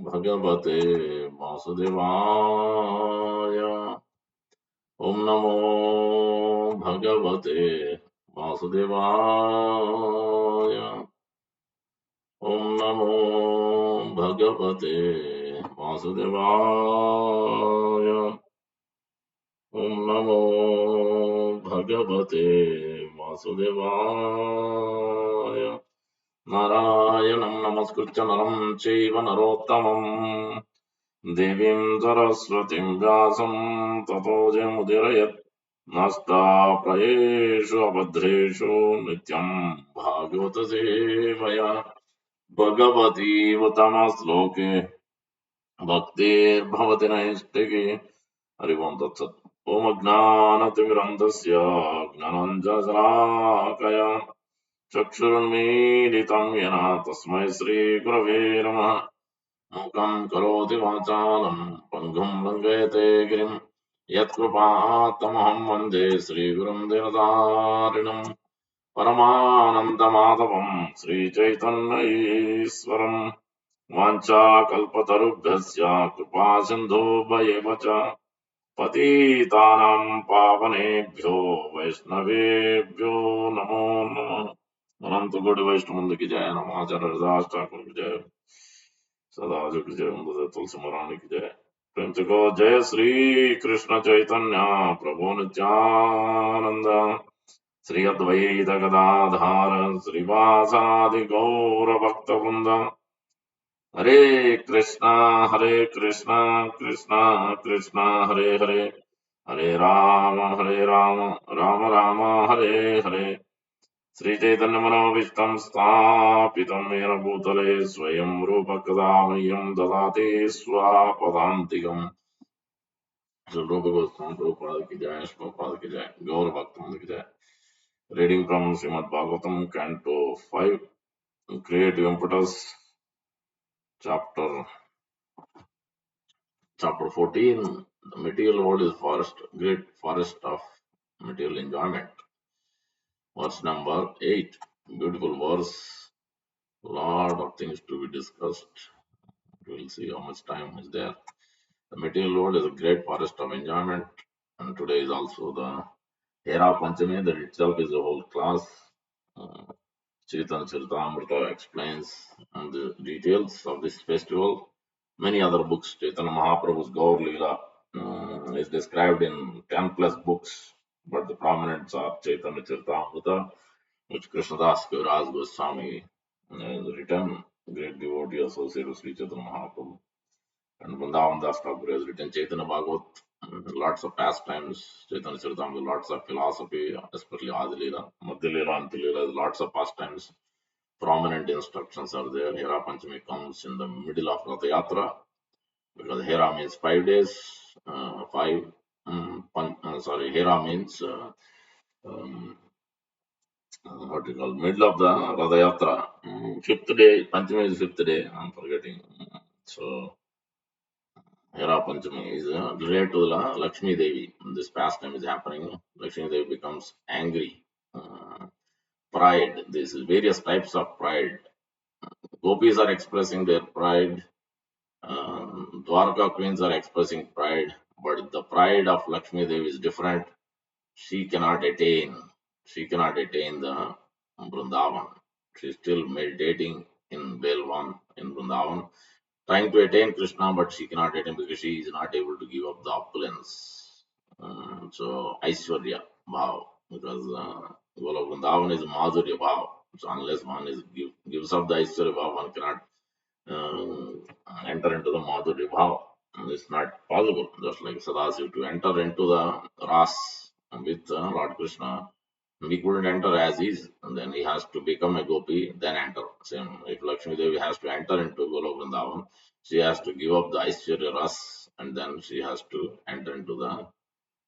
भगवते वासुदेवाय। ॐ नमो भगवते वासुदेवाय। ॐ नमो भगवते वासुदेवाय। ॐ नमो भगवते वासुदेवाय। नारायणं नमस्कृत्य नरं चैव नरोत्तमम् देवीं सरस्वतीं व्यासं ततो जयमुदीरयत्। नष्टाप्रयेषु अभद्रेषु नित्यं भागवतसेवया भगवतीवतमश्लोके भक्तिर्भवति नैष्टिकी। हरि ओम् तत्सत्। ॐ अज्ञानतिमिरन्धस्य ज्ञानाञ्जनशलाकया चक्षुरुन्मीलितं येन तस्मै श्रीगुरवे नमः। मूकं करोति वाचालं पङ्गुं लङ्घयते गिरिं यत्कृपात्तमहं वन्दे श्रीगुरुं दीनतारिणम् परमानन्दमाधवं श्रीचैतन्यईश्वरम् वाञ्छाकल्पतरुभ्यश्च कृपासिन्धुभ्येव च पतितानां पावनेभ्यो वैष्णवेभ्यो नमो नमः। अनंत कोटि वैष्णव की जय। नमाचार्य हरिदास ठाकुर की जय। सदाशिव की जय। तुलसी महारानी की जय। प्रेम से कहो जय श्री कृष्ण चैतन्य प्रभु नित्यानंद श्री अद्वैत गदाधार श्रीवासादि गौर भक्त वृंद। हरे कृष्णा कृष्णा कृष्णा हरे हरे, हरे राम राम राम हरे हरे। श्री चैतन्य मनोभीष्टं स्थापितं येन भूतले स्वयं रूप कदा मह्यं ददाति स्वापदान्तिकम्। श्री रूप गोस्वामी प्रभुपाद की जय। प्रभुपाद की जय। गौर भक्तवृंद की जय। Reading from Shrimad Bhagavatam canto 5 creative impetus chapter 14. The material world is forest, great forest of material enjoyment. Verse number 8. Beautiful verse. Lot of things to be discussed. We'll see how much time is there. The material world is a great forest of enjoyment, and today is also the Hera Panchami. That itself is a whole class. Chaitanya Charitamrita explains the details of this festival. Many other books, Chaitanya Mahaprabhu's Gaur Leela is described in 10 plus books, but the prominents are Chaitanya Charitamrita, which Krishnadas Kaviraj Goswami has written, great devotee associated with Sri Chaitanya Mahaprabhu. And Vrindavan Das Thakur has written Chaitanya Bhagavat, lots of pastimes, Chaitanya Charitamrita, lots of philosophy, especially Adi Leela, Madhya Leela, and Leela, lots of pastimes. Prominent instructions are there. Hera Panchami comes in the middle of Ratha Yatra because Hera means 5 days. Hera means what you call middle of the Ratha Yatra. Fifth day, Panchami is fifth day. I'm forgetting. So Hera Panchami is related to the Lakshmi Devi. This pastime is happening. Lakshmi Devi becomes angry. Pride. This is various types of pride. Gopis are expressing their pride. Dwarka queens are expressing pride, but the pride of Lakshmi Devi is different. She cannot attain. She cannot attain the Vrindavan. She is still meditating in Belwan in Vrindavan, trying to attain Krishna, but she cannot attain because she is not able to give up the opulence. So Aishwarya Bhav, because Golok Vrindavan is Madhurya Bhav. So unless one gives up the Aishwarya Bhav, one cannot enter into the Madhurya Bhav. It's not possible. Just like Sadasiv to enter into the Ras with Lord Krishna, we couldn't enter as is, and then he has to become a gopi, then enter. Same, if Lakshmi Devi has to enter into Golok Vrindavan, she has to give up the Aishwarya Ras, and then she has to enter into the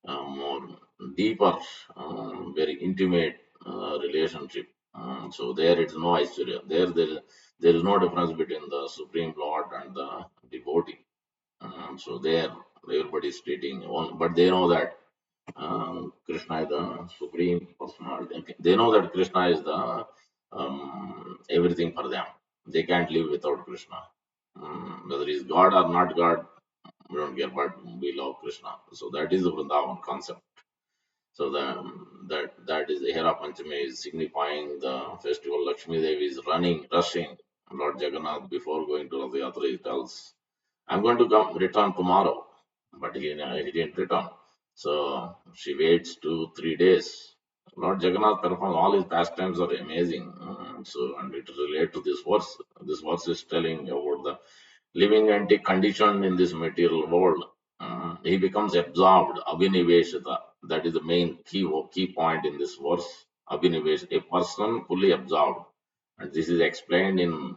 more deeper, very intimate relationship. So there it's no Aishwarya. There is no difference between the Supreme Lord and the devotee. So there everybody is treating one, but they know that Krishna is the supreme personality. Okay. They know that Krishna is the everything for them. They can't live without Krishna. Whether he's God or not God, we don't care, but we love Krishna. So that is the Vrindavan concept. So that is the Hera Panchami is signifying the festival. Lakshmi Devi is running, rushing. Lord Jagannath before going to Rath Yatra, he tells, "I'm going to come return tomorrow," but he didn't return. So she waits 2 3 days. Lord Jagannath performs all his pastimes are amazing. So and it relates to this verse. This verse is telling about the living entity conditioned in this material world. He becomes absorbed, abhiniveshita. That is the main key point in this verse. Abhinivesh, a person fully absorbed. And this is explained in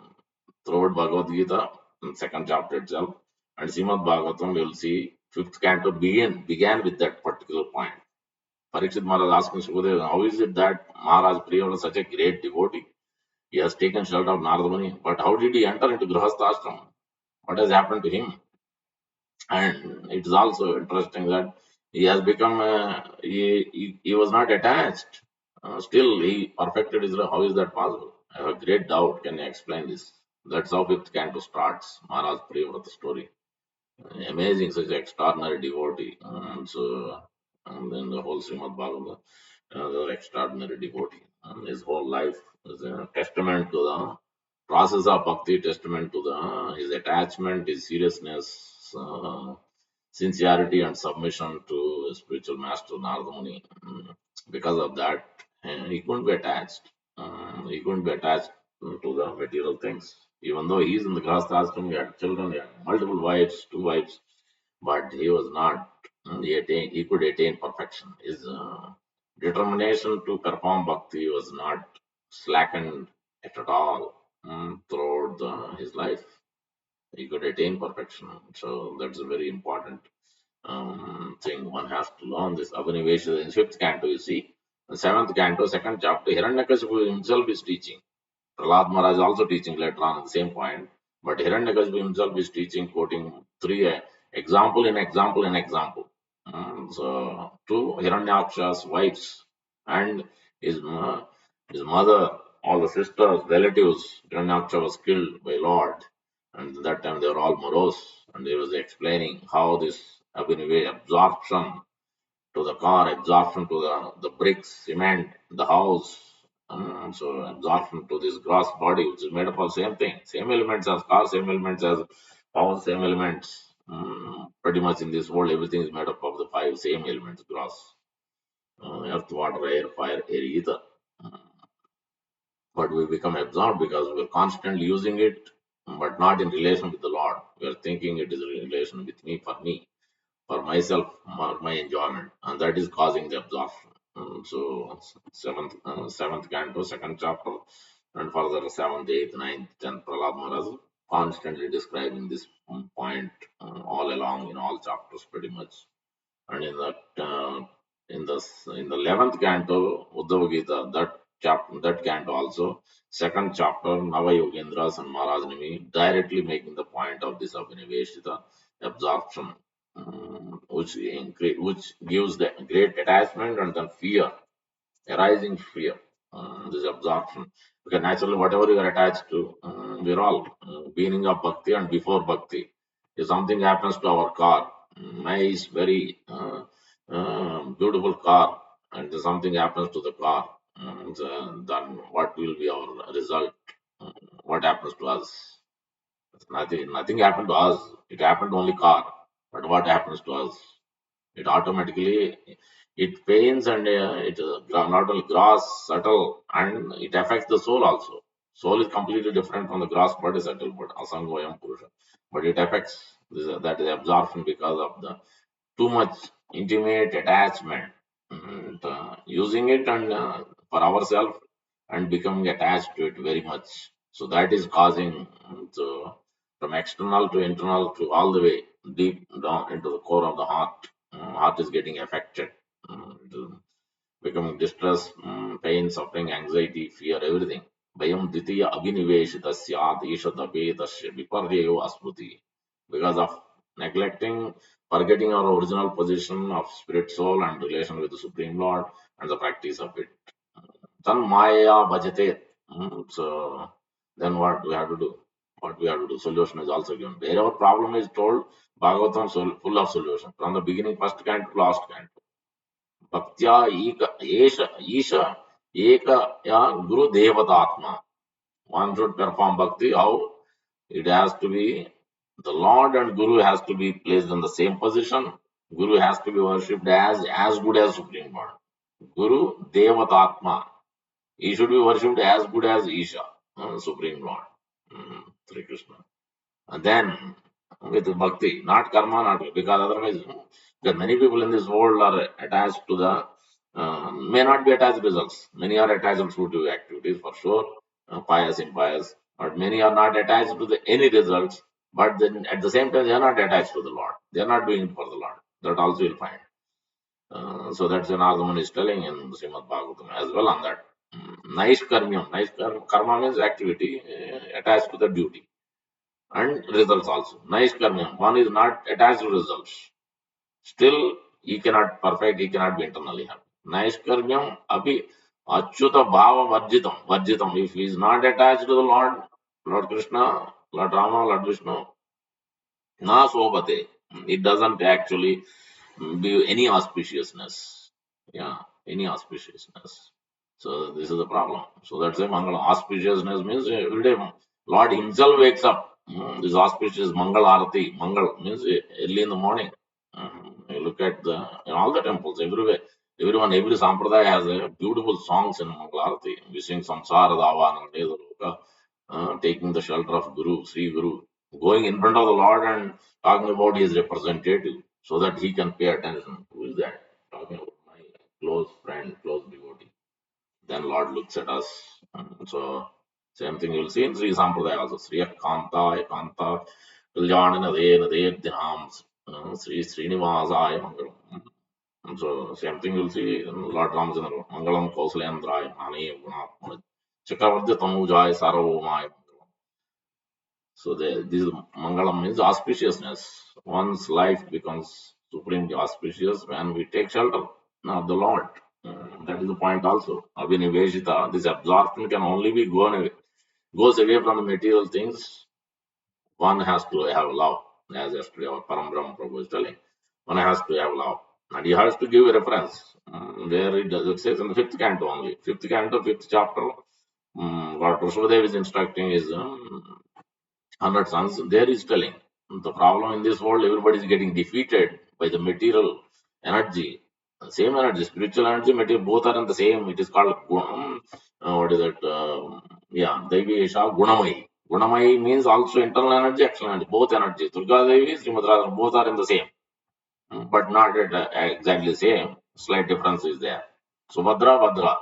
throughout Bhagavad Gita, in second chapter itself. And Srimad Bhagavatam, we will see fifth canto began with that particular point. Parikshit Maharaj asking Sukadeva, how is it that Maharaj Priya was such a great devotee? He has taken shelter of Narada Muni, but how did he enter into Grihastha ashram? What has happened to him? And it is also interesting that he has become, he was not attached. Still, he perfected his life. How is that possible? I have a great doubt. Can you explain this? That's how fifth canto starts. Maharaj Priyavrata story. Amazing, such an extraordinary devotee. And then the whole Srimad Bhagavatam, another extraordinary devotee. And his whole life is a testament to the process of bhakti, testament to the his attachment, his seriousness, sincerity, and submission to his spiritual master Narada Muni. Because of that, he couldn't be attached. He couldn't be attached to the material things. Even though he is in the Grahastha ashram, he had children, he had multiple wives, two wives, but he was not. He could attain perfection. His determination to perform bhakti was not slackened at all throughout his life. He could attain perfection. So that's a very important thing one has to learn. This Abhinivesha in fifth canto, you see. The seventh canto, second chapter, Hiranyakasipu himself is teaching. Prahlad Maharaj is also teaching later on at the same point. But Hiranyakasipu himself is teaching, quoting three example in example in example. So two Hiranyaksha's wives and his, his mother, all the sisters, relatives, Hiranyaksha was killed by Lord. And at that time they were all morose. And he was explaining how this absorption to the car, absorption to the bricks, cement, the house. So absorption to this gross body, which is made up of same thing, same elements as car, same elements as house, same elements. Pretty much in this world, everything is made up of the five same elements: gross, earth, water, air, fire, air, ether. Mm, but we become absorbed because we're constantly using it, but not in relation with the Lord. We're thinking it is in relation with me, for myself, for my enjoyment, and that is causing the absorption. So seventh canto, second chapter, and further seventh, eighth, ninth, tenth, Prahlad Maharaj constantly describing this point all along in all chapters, pretty much. And in that in the 11th canto Uddhava Gita, that canto also, second chapter, Nava Yogendras and Maharaj Nimi directly making the point of this Abhiniveshita absorption, which gives the great attachment and then fear, arising fear, this absorption. Because naturally, whatever you are attached to, we're all beginning of bhakti and before bhakti. If something happens to our car, nice, very beautiful car, and if something happens to the car, then what will be our result? What happens to us? Nothing happened to us. It happened only car. But what happens to us? It automatically it pains and it not only gross, subtle, and it affects the soul also. Soul is completely different from the gross body, subtle body, asangoyam purusha. But it affects that is absorption because of the too much intimate attachment, and using it and for ourselves and becoming attached to it very much. So that is causing from external to internal to all the way deep down into the core of the heart. Heart is getting affected, becoming distress, pain, suffering, anxiety, fear, everything. Vayam ditiya abhiniveshita syat ishadabetasya viparyayo asmruti. Because of neglecting, forgetting our original position of spirit, soul, and relation with the Supreme Lord and the practice of it. Tan maya bhajate. So then what we have to do? What we have to do, solution is also given. Wherever problem is told, Bhagavatam full of solution. From the beginning, first canto to last canto. Bhaktya Isha Eka ya Guru Devatatma. One should perform bhakti. How? It has to be the Lord and Guru has to be placed in the same position. Guru has to be worshipped as good as Supreme Lord. Guru Devatatma. He should be worshipped as good as Isha, Supreme Lord. Sri Krishna. And then with bhakti, not karma, not because otherwise there are many people in this world are attached to the may not be attached results. Many are attached to activities for sure, pious, impious, but many are not attached to any results. But then at the same time, they are not attached to the Lord. They are not doing it for the Lord. That also you'll find. So that's an argument is telling in Srimad Bhagavatam as well on that. Nice karmyam. Nice karma means activity attached to the duty and results also. Nice karma. One is not attached to results. Still, he cannot perfect, he cannot be internally happy. Nice karmyam api achyuta bhava varjitam. Varjitam. If he is not attached to the Lord, Lord Krishna, Lord Rama, Lord Vishnu, na sobate. It doesn't actually be any auspiciousness. Yeah, any auspiciousness. So this is the problem. So that's why Mangala auspiciousness means every day Lord Himself wakes up. This auspicious Mangal Arati. Mangal means early in the morning. You look at in all the temples everywhere. Everyone, every sampradaya has a beautiful songs in Mangal Arati. We sing Samsara Davan, taking the shelter of Guru, Sri Guru, going in front of the Lord and talking about his representative so that he can pay attention. Who is that? Talking about my close friend, close devotee. Then Lord looks at us. So same thing you'll see in Sri Sampradaya also. Sri Kanta, Ekanta, Kalyanana Nade Dinams, Sri Srinivasaya Mangalam. So same thing you'll see in Lord Ramachandra. Mangalam Kausalyandraya Mane Gunatma. Chakravarti Tanujaya Sarvamaya. So this Mangalam means auspiciousness. One's life becomes supremely auspicious when we take shelter of the Lord. That is the point also. Abhiniveshita, this absorption can only be goes away from the material things. One has to have love, as yesterday our Param Brahma Prabhu was telling. One has to have love. And he has to give a reference. Where it says in the fifth canto only. Fifth canto, fifth chapter. What Rushadev is instructing is 100 sons, there is telling the problem in this world, everybody is getting defeated by the material energy. Same energy, spiritual energy, material, both are in the same. It is called, what is it? Yeah, Devi Isha Gunamai. Gunamai means also internal energy, external energy, both energies. Durga Devi, Srimad Radha, both are in the same, but not at exactly the same. Slight difference is there. So Bhadra,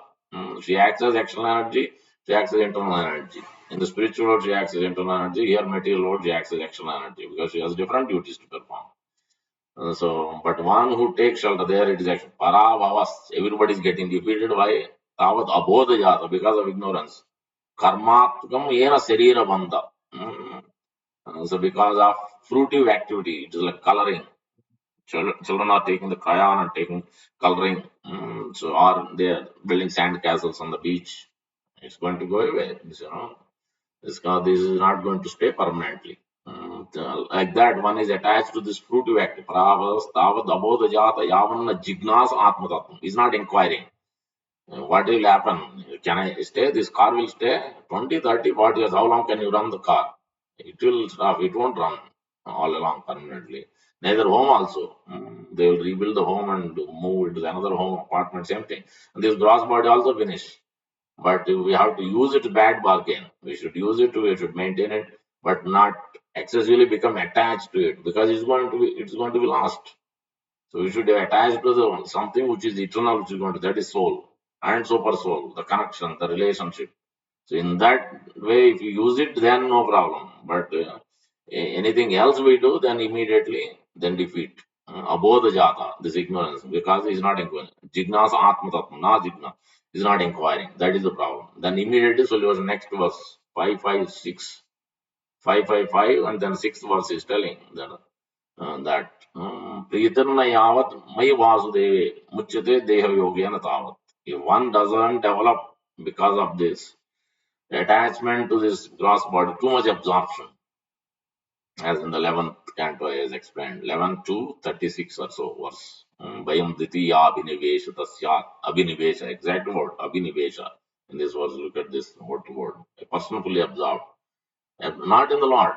she acts as external energy, she acts as internal energy. In the spiritual world, she acts as internal energy. Here, material world, she acts as external energy because she has different duties to perform. But one who takes shelter there, it is actually Paravavas. Everybody is getting defeated by Tavat Abodha Jata because of ignorance. Karmatkam Yena Sarira Bandha. So because of fruitive activity, it is like coloring. Children are taking the crayon and taking coloring. So or they are building sand castles on the beach. It's going to go away. This is not going to stay permanently. Like that, one is attached to this fruitive act. Pravas, tavad, abodha jata, yavanna jignas atmatattvam. He's not inquiring. What will happen? Can I stay? This car will stay 20, 30, 40 years. How long can you run the car? It will stop. It won't run all along permanently. Neither home also. They will rebuild the home and move it to another home, apartment, same thing. And this gross body also finish. But we have to use it bad bargain. We should use it, we should maintain it, but not excessively become attached to it because it's going to be lost. So we should be attached to the something which is eternal, which is going to that is soul and super soul, the connection, the relationship. So in that way, if you use it, then no problem. But anything else we do, then immediately then defeat. Abodha jata, this ignorance, because he is not inquiring. Jignas atma tatma, na jigna, is not inquiring. That is the problem. Then immediately solution. Next verse 556, 555, and then sixth verse is telling that Priyatarna yavat mai vasudeve muchyate deha yogena tavat. If one doesn't develop because of this, Attachment to this gross body, too much absorption, as in the 11th canto is explained, 11 to 36 or so verse. Bayam Ditya Abhinivesha Tasyat. Abhinivesha, exact word, Abhinivesha. In this verse, look at this word to word. A person fully absorbed, not in the Lord.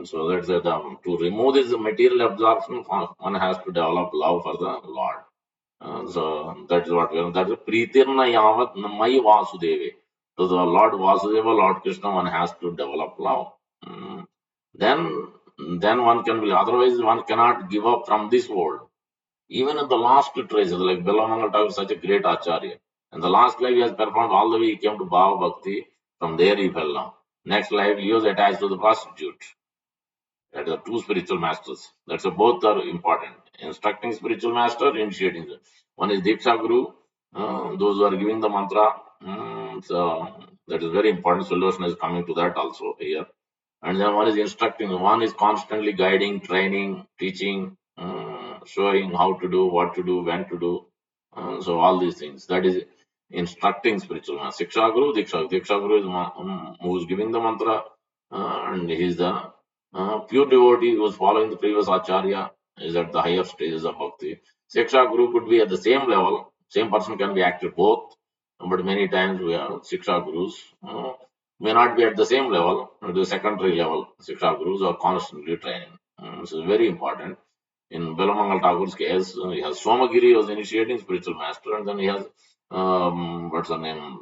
So that's it. To remove this material absorption, one has to develop love for the Lord. So that's what we are. That's Pritirna Yavat Mai Vasudeve. To the Lord Vasudeva, Lord Krishna, one has to develop love. Mm. Then, then one can be. Otherwise, one cannot give up from this world. Even in the last traces, like Bilamangal Thakur is such a great acharya. In the last life, he has performed all the way. He came to Bhava Bhakti. From there, he fell down. Next life, he was attached to the prostitute. That are two spiritual masters. That's a, both are important. Instructing spiritual master, initiating. One is Diksha Guru, those who are giving the mantra. So that is very important. Solution is coming to that also here. And then one is instructing. One is constantly guiding, training, teaching, showing how to do, what to do, when to do. So all these things. That is instructing spiritual master. Siksha Guru, Diksha. Diksha Guru is who is giving the mantra, and he is the pure devotee who is following the previous acharya, is at the higher stages of bhakti. Siksha Guru could be at the same level. Same person can be active both, but many times we have Siksha Gurus may not be at the same level, at the secondary level. Siksha Gurus are constantly training. This is very important. In Belamangal Thakur's case, he has Somagiri was initiating spiritual master, and then he has what's her name?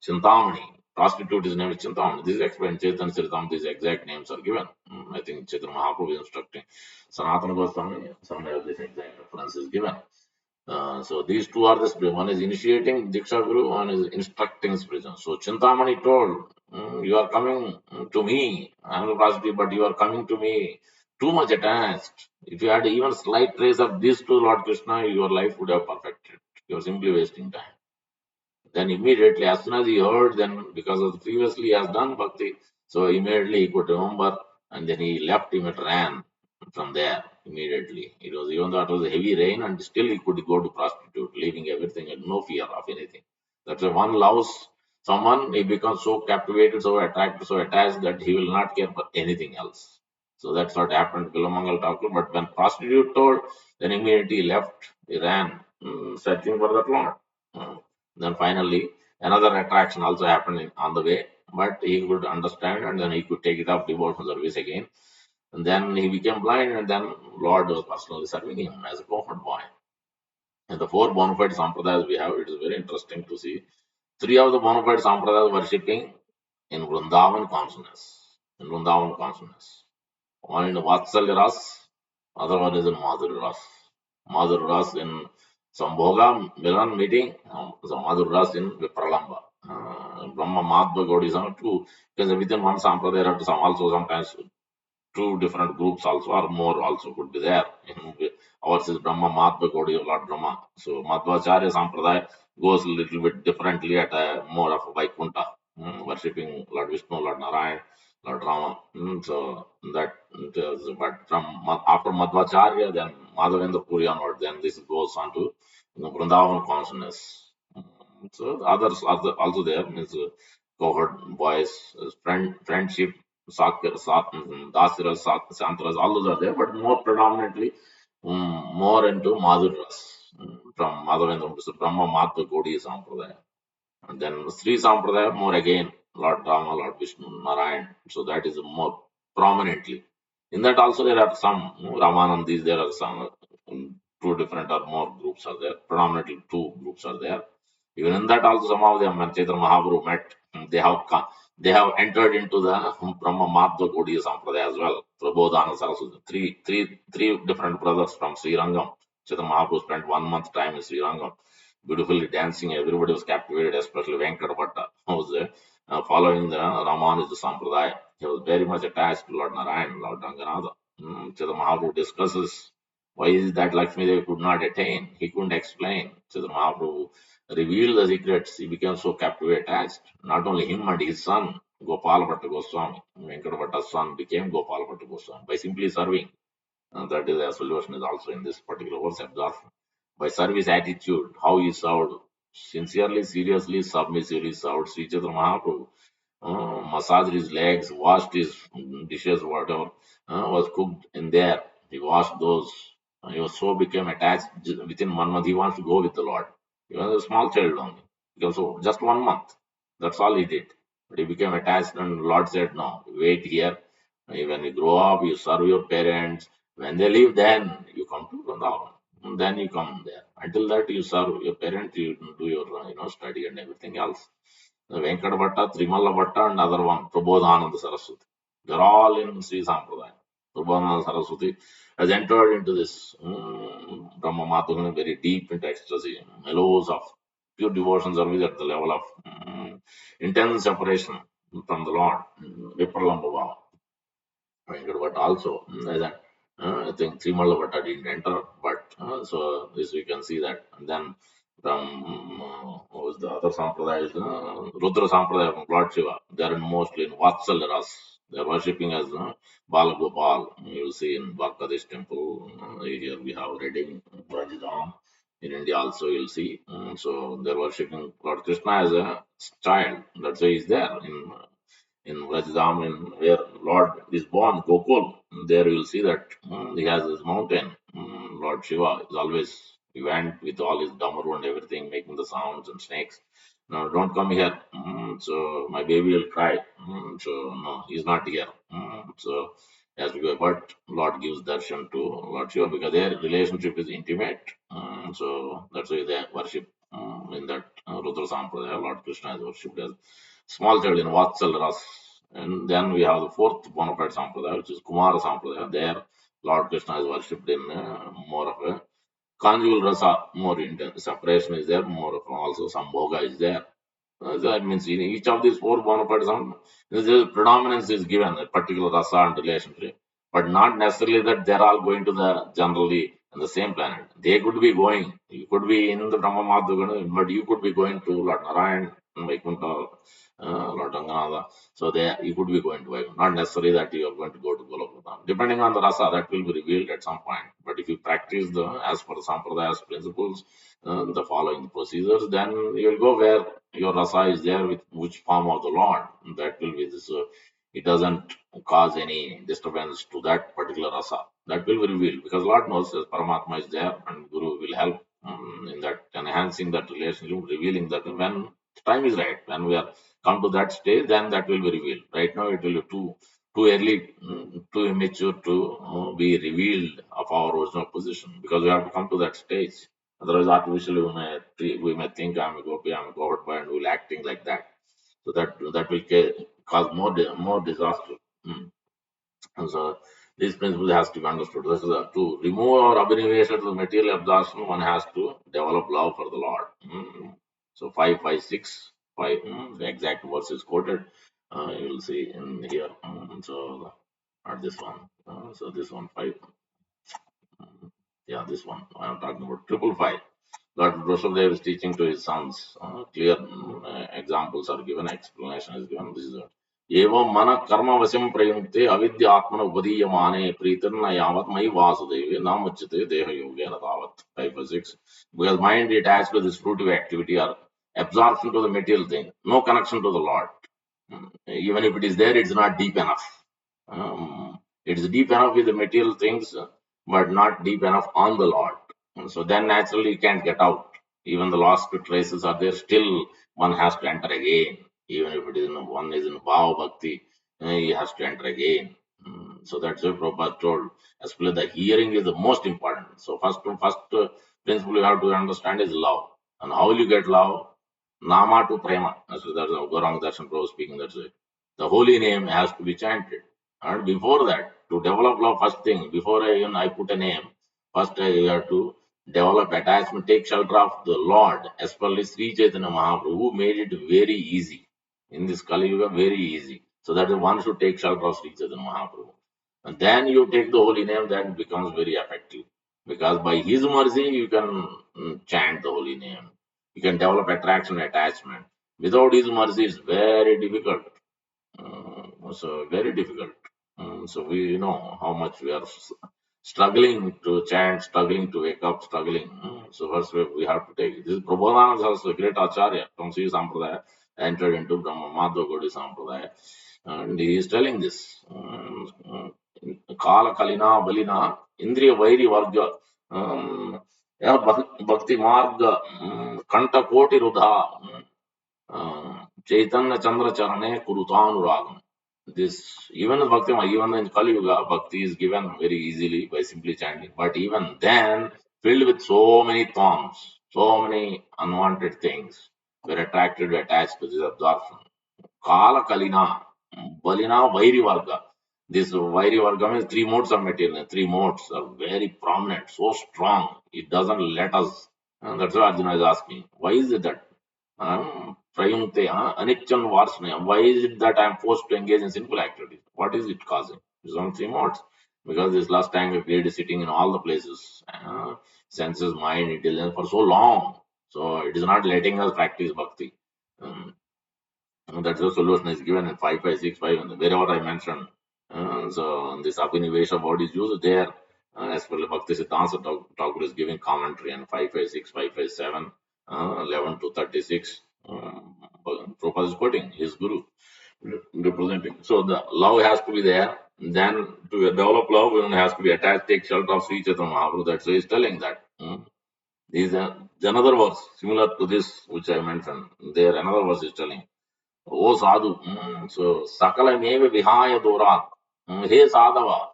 Chintamani. Prostitute, his name is Chintamani. This is explained. Chaitanya Charitam, these exact names are given. I think Chaitanya Mahaprabhu is instructing. Sanatana Goswami, somewhere this exact reference is given. So these two are the spirit. One is initiating Diksha Guru, one is instructing spiritual. So Chintamani told, you are coming to me. I am the prostitute, but you are coming to me too much attached. If you had even slight trace of this to Lord Krishna, your life would have perfected. You are simply wasting time. Then immediately, as soon as he heard, then because of the previously he has done bhakti, so immediately he could remember, and then he left him and ran from there immediately. It was even though it was a heavy rain, and still he could go to prostitute, leaving everything and no fear of anything. That's why one loves someone, he becomes so captivated, so attracted, so attached that he will not care for anything else. So that's what happened to Bilamangal Thakur. But when prostitute told, then immediately he left, he ran, searching for that Lord. Mm. Then finally, another attraction also happened on the way, but he could understand and then he could take it up devotional service again. And then he became blind, and then Lord was personally serving him as a cohort boy. And the four bona fide sampradayas we have, it is very interesting to see. Three of the bona fide sampradayas worshipping in Vrindavan consciousness. In Vrindavan consciousness. One in Vatsalya Ras, other one is in Madhuri Ras. Madhuri Ras in Sambhoga Milan meeting, Madhuri Ras in Vipralamba. Brahma Madhva Gaudism too, because within one sampradaya there are some also sometimes two different groups also or more also could be there. Ours is Brahma Madhva Gaudiya Lord Brahma. So Madhvacharya Sampradaya goes a little bit differently at a more of a Vaikuntha, worshipping Lord Vishnu, Lord Narayan, Lord Rama. So that, but from after Madhvacharya, then Madhavendra Puri onward, then this goes on to Vrindavan consciousness. So others are also there, means cohort boys, friendship, Dasiras, Santras, all those are there, but more predominantly, more into Madhuras, from Madhavendra, so Brahma Madhva Gaudiya Sampradaya. And then Sri Sampradaya, more again, Lord Rama, Lord Vishnu, Narayan. So that is more prominently. In that also there are some Ramanandis, there are some two different or more groups are there. Predominantly two groups are there. Even in that also some of them, when Chaitanya Mahaprabhu met, they have entered into the Brahma Madhva Gaudiya Sampradaya as well. Prabodhana Saraswati. Three different brothers from Sri Rangam. Chaitanya Mahaprabhu spent 1 month time in Sri Rangam, beautifully dancing. Everybody was captivated, especially Venkata Bhatta, who was following the Ramanuja Sampradaya. He was very much attached to Lord Narayan, Lord Ranganatha. Chaitanya Mahaprabhu discusses why is it that Lakshmi Devi could not attain. He couldn't explain. Chaitanya Mahaprabhu revealed the secrets. He became so captivated, attached. Not only him and his son, Gopal Bhatta Goswami, Venkata Bhatta's son, became Gopal Bhatta Goswami by simply serving. That is the solution is also in this particular verse absorption. By service attitude, how he served, sincerely, seriously, submissively served Sri Chaitanya Mahaprabhu. massaged his legs, washed his dishes, whatever was cooked in there. He washed those. He was so became attached within 1 month. He wants to go with the Lord. He was a small child only. Because so just 1 month. That's all he did. But he became attached, and the Lord said, "No, wait here. When you grow up, you serve your parents. When they leave, then you come to Vrindavan. Then you come there. Until that, you serve your parents. You do your study and everything else." Venkata Bhatta, Trimalla Bhatta, and other one, Prabodhananda Saraswati. They're all in Sri Sampradaya. Prabodhananda Saraswati has entered into this Brahma Madhugana very deep into ecstasy, mellows of pure devotion service at the level of intense separation from the Lord, Vipralamba Bhava. But also, I think Trimalla Bhatta didn't enter, but so this we can see that. And then from what was the other Sampradayas, Rudra Sampradaya from Lord Shiva, they are mostly in Vatsalya Ras. They are worshipping as Balagopal. You will see in Bhaktadesh temple, here we have Reading, Rajidam. In India also you will see. So they are worshipping Lord Krishna as a child. That's why he is there in Vrajadam, where Lord is born, Gokul. There you will see that he has this mountain. Lord Shiva is always, he went with all his damaru and everything, making the sounds and snakes. No, don't come here. So my baby will cry. So no, he's not here. So he has to go. But Lord gives darshan to Lord Shiva because their relationship is intimate. So that's why they worship in that Rudra Sampradaya. Lord Krishna is worshipped as small child in Vatsal Ras. And then we have the fourth bona fide Sampradaya, which is Kumara Sampradaya. There, Lord Krishna is worshipped in more of a conjugal rasa, more intense. Separation is there, more of also some bhoga is there. That means in each of these four bona fides, the predominance is given, a particular rasa and relationship, but not necessarily that they're all going to the generally in the same planet. They could be going, you could be in the Brahma Madhugana, but you could be going to Lord Narayan, Vaikuntha, Lord Ranganatha. So there you could be going to Vaikuntha. Not necessarily that you are going to go to Golokotha. Depending on the rasa, that will be revealed at some point. But if you practice the as per the Sampradaya's principles, the following procedures, then you will go where your rasa is there with which form of the Lord. That will be this. It doesn't cause any disturbance to that particular rasa. That will be revealed because Lord knows that Paramatma is there and Guru will help in that enhancing that relationship, revealing that when time is right, when we are come to that stage, then that will be revealed. Right now, it will be too early, too immature to be revealed of our original position because we have to come to that stage. Otherwise, artificially, we may think I'm a gopi, I'm a governed boy, and we'll acting like that. So that will cause more disaster. And so this principle has to be understood. This is to remove our abhinivesha to the material absorption, one has to develop love for the Lord. So 556, 5, the exact verse is quoted. You will see in here. So not this one. So this one, 5. Yeah, this one. I am talking about 555. Lord Rushabdev is teaching to his sons. Clear examples are given, explanation is given. This is एवं मन कर्म वशम प्रयुक्ते अविद्या आत्मन उपदीयमाने प्रीतिर्न यावत् मयि वासुदेवे न मुच्यते देह योगेन तावत् 5 or 6 because mind attached to this fruitive activity or absorption to the material thing, no connection to the Lord. Even if it is there, it's not deep enough. It is deep enough with the material things, but not deep enough on the Lord. So then naturally you can't get out. Even the lost traces are there, still one has to enter again. Even if it is one is in Bhava Bhakti, he has to enter again. So that's what Prabhupada told. Especially the hearing is the most important. So first principle you have to understand is love. And how will you get love? Nama to prema. That's Gauranga Darshan Prabhu speaking that way. The holy name has to be chanted. And before that, to develop love, first thing, before I put a name, first I have to develop attachment, take shelter of the Lord, as per Sri Chaitanya Mahaprabhu, who made it very easy. In this Kali Yuga, very easy. So that one should take shelter of Sri Chaitanya Mahaprabhu. And then you take the holy name, then it becomes very effective. Because by his mercy, you can chant the holy name. You can develop attraction, attachment. Without his mercy, it's very difficult. So very difficult. So we know how much we are struggling to chant, struggling to wake up, struggling. So first we have to take this. Prabodhananda is also a great acharya from Sri Sampradaya. entered into Brahma Madhva Gaudiya Sampradaya. And he is telling this. Kala Kalina Balina Indriya Vairi Varga. Yeah, Bhakti Marga Kanta Koti Rudha Chaitanya Chandra Charane Kurutanuragam. This even the Bhakti, even in Kali Yuga, Bhakti is given very easily by simply chanting. But even then, filled with so many thorns, so many unwanted things, we're attracted, attached to this absorption. Kala Kalina, Balina, Vairi Varga. This Vairi Varga means three modes of material. Three modes are very prominent, so strong. It doesn't let us. And that's why Arjuna is asking, why is it that Prayunte, Anichan Varsnaya, why is it that I am forced to engage in sinful activities? What is it causing? It's on three modes. Because this last time greed is sitting in all the places, senses, mind, intelligence for so long. So it is not letting us practice bhakti. Um, that's the solution is given in 5565 and wherever I mentioned. So this Abhinivesha word is used there as per the Bhakti Siddhanta Thakur is giving commentary on 556, 557, 11 to 36. Prabhupada is quoting his guru representing. So the love has to be there. Then to develop love, one has to be attached, take shelter of Sri Chaitanya Mahaprabhu. That's why he's telling that. These are another verse similar to this which I mentioned. There another verse is telling. O sadhu, so sakalameva vihaya dorat. Hey sadhava,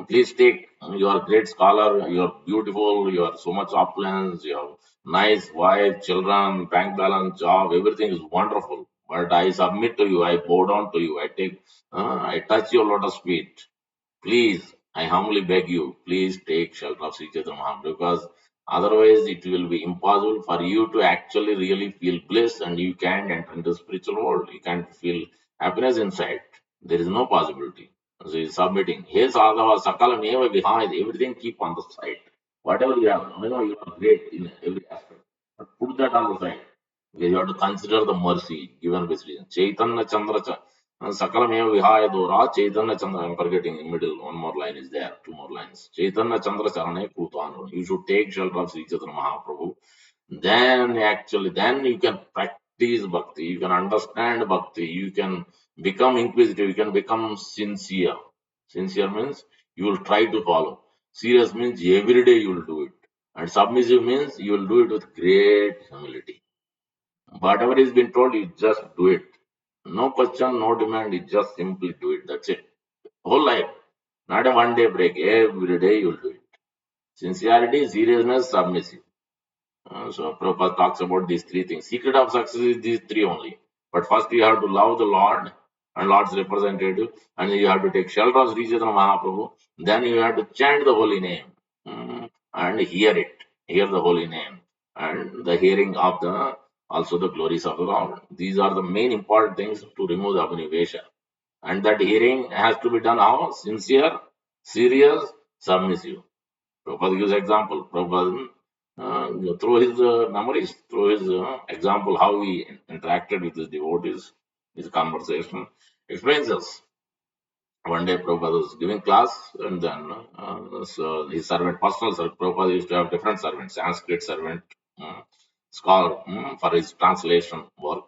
please take. You are a great scholar, you are beautiful, you are so much opulence, you have nice wife, children, bank balance, job, everything is wonderful. But I submit to you, I bow down to you, I touch your lotus feet. Please, I humbly beg you, please take shelter of Sri Chaitanya Mahaprabhu because otherwise it will be impossible for you to actually really feel bliss and you can't enter into the spiritual world. You can't feel happiness inside. There is no possibility. So he's submitting. Hey Sadhava Sakala Meva behind everything keep on the side. Whatever you have, you are great in every aspect. But put that on the side. You have to consider the mercy given by Sri Chaitanya Chandra Sakalameva Vihaya Dora Chaitanya Chandra. I'm forgetting in middle. One more line is there. Two more lines. Chaitanya Chandra Charane Krutanu. You should take shelter of Sri Chaitanya Mahaprabhu. Then you can practice bhakti. You can understand bhakti. You can become inquisitive. You can become sincere. Sincere means you will try to follow. Serious means every day you will do it. And submissive means you will do it with great humility. Whatever is been told, you just do it. No question, no demand, you just simply do it. That's it. Whole life. Not a one day break. Every day you'll do it. Sincerity, seriousness, submissive. So Prabhupada talks about these three things. Secret of success is these three only. But first you have to love the Lord and Lord's representative, and you have to take shelter of Sri Chaitanya Mahaprabhu. Then you have to chant the holy name and hear it, hear the holy name, and the hearing of the also the glories of the Lord. These are the main important things to remove the Abhinivesha. And that hearing has to be done how? Sincere, serious, submissive. Prabhupada gives example. Prabhupada, through his memories, through his example, how he interacted with his devotees, his conversation, explains us. One day Prabhupada was giving class, and then so his servant, personal servant, Prabhupada used to have different servants, Sanskrit servant, uh, scholar for his translation work.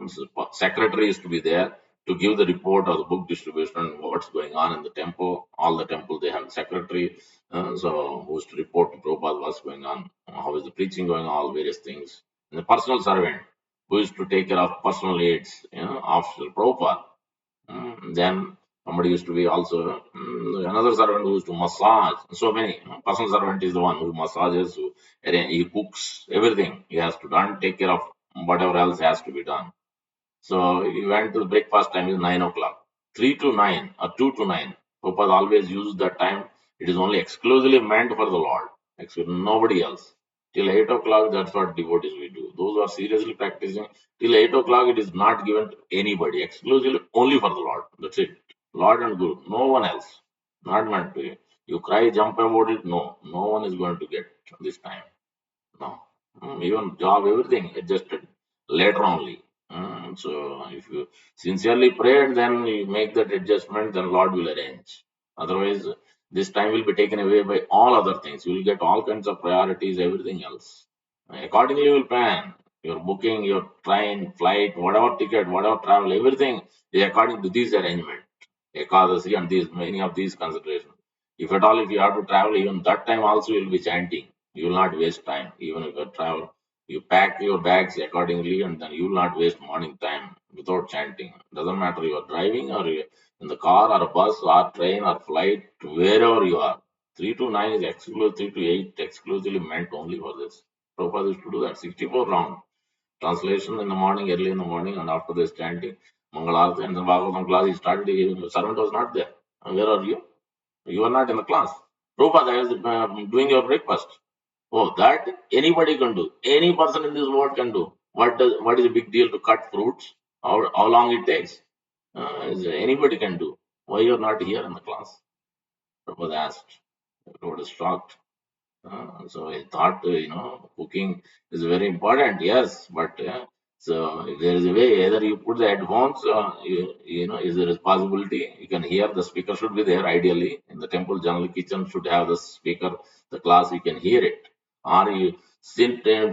So secretary used to be there to give the report of the book distribution, what's going on in the temple. All the temple they have secretary, so who used to report to Prabhupada what's going on, how is the preaching going on, all various things. And the personal servant who used to take care of personal needs, of Prabhupada. Then somebody used to be also another servant who used to massage. So many. Personal servant is the one who massages, he cooks, everything he has to done, take care of whatever else has to be done. So he went to the breakfast time is 9 o'clock. 3 to 9 or 2 to 9. Prabhupada always used that time. It is only exclusively meant for the Lord. Nobody else. Till 8 o'clock, that's what devotees we do. Those who are seriously practicing, till 8 o'clock, it is not given to anybody, exclusively only for the Lord. That's it. Lord and Guru, no one else. Not meant to you. You cry, jump about it. No, no one is going to get this time. No. Even job, everything adjusted later only. So if you sincerely prayed, then you make that adjustment, then Lord will arrange. Otherwise, this time will be taken away by all other things. You will get all kinds of priorities, everything else. Accordingly, you will plan. Your booking, your train, flight, whatever ticket, whatever travel, everything is according to this arrangement. Ekadasi and these many of these considerations. If at all, if you have to travel, even that time also you will be chanting. You will not waste time. Even if you travel, you pack your bags accordingly, and then you will not waste morning time without chanting. Doesn't matter you are driving or you in the car or a bus or train or flight, wherever you are. 3 to 9 is exclusive. 3 to 8 exclusively meant only for this. Prabhupada used to do that. 64 round translation in the morning, early in the morning, and after this chanting Mangalarti and the Bhagavatam class, he started. The servant was not there. Where are you? You are not in the class. Prabhupada, I was doing your breakfast. Oh, that anybody can do. Any person in this world can do. What is a big deal to cut fruits? How long it takes? Anybody can do. Why you are not here in the class? Prabhupada asked. Everyone was shocked. So I thought, cooking is very important, yes, but so if there is a way, either you put the headphones, is there a possibility you can hear the speaker should be there ideally in the temple. General kitchen should have the speaker, the class, you can hear it, or you sit in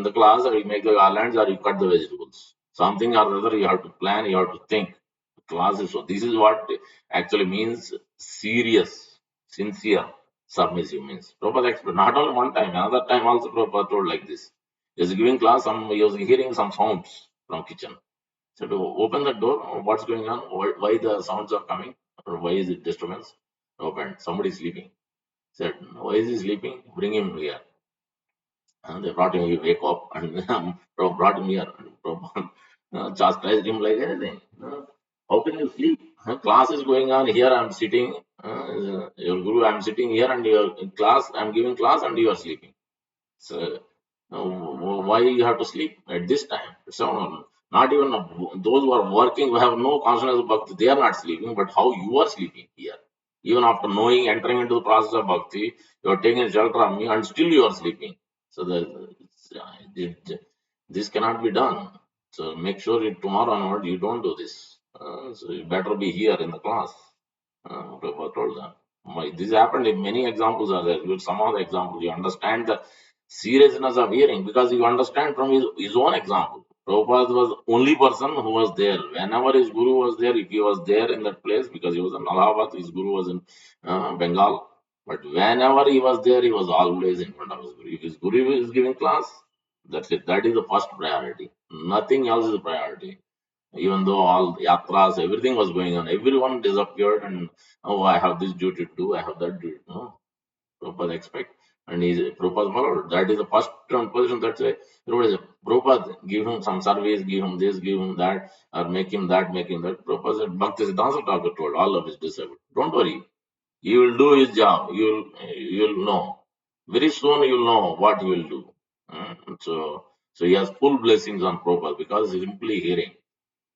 the class, or you make the garlands, or you cut the vegetables. Something or other you have to plan, you have to think. Classes. So this is what actually means serious, sincere submissive means. Prabhupada explained not only one time, another time also Prabhupada told like this. He was giving class, he was hearing some sounds from kitchen. So to open the door, what's going on? Why the sounds are coming? Or why is it disturbance? Opened. Somebody is sleeping. Said, why is he sleeping? Bring him here. And they brought him, he wake up and brought him here. And Prabhupada chastised him like anything. How can you sleep? Class is going on here. I'm sitting. Your guru, I'm sitting here, and your class, I'm giving class, and you are sleeping. So, why you have to sleep at this time? So, not even those who are working, who have no consciousness of bhakti, they are not sleeping. But how you are sleeping here? Even after knowing, entering into the process of bhakti, you are taking shelter of me, and still you are sleeping. So, this cannot be done. So, make sure tomorrow onward you don't do this. So, you better be here in the class. Prabhupada told them. This happened in many examples are there. With some of the examples, you understand the seriousness of hearing because you understand from his own example. Prabhupada was the only person who was there. Whenever his guru was there, if he was there in that place, because he was in Allahabad, his guru was in Bengal. But whenever he was there, he was always in front of his guru. If his guru is giving class, that's it. That is the first priority. Nothing else is a priority. Even though all yatras, everything was going on, everyone disappeared, and oh, I have this duty to do, I have that duty. No, Prabhupada expect, and Prabhupada followed. That is the first position. That's why everybody said, Prabhupada, give him some service, give him this, give him that, or make him that, make him that. Prabhupada said, Bhaktisiddhanta Thakur told all of his disciples, don't worry, he will do his job. You'll know. Very soon you'll know what he will do. So he has full blessings on Prabhupada because he's simply hearing.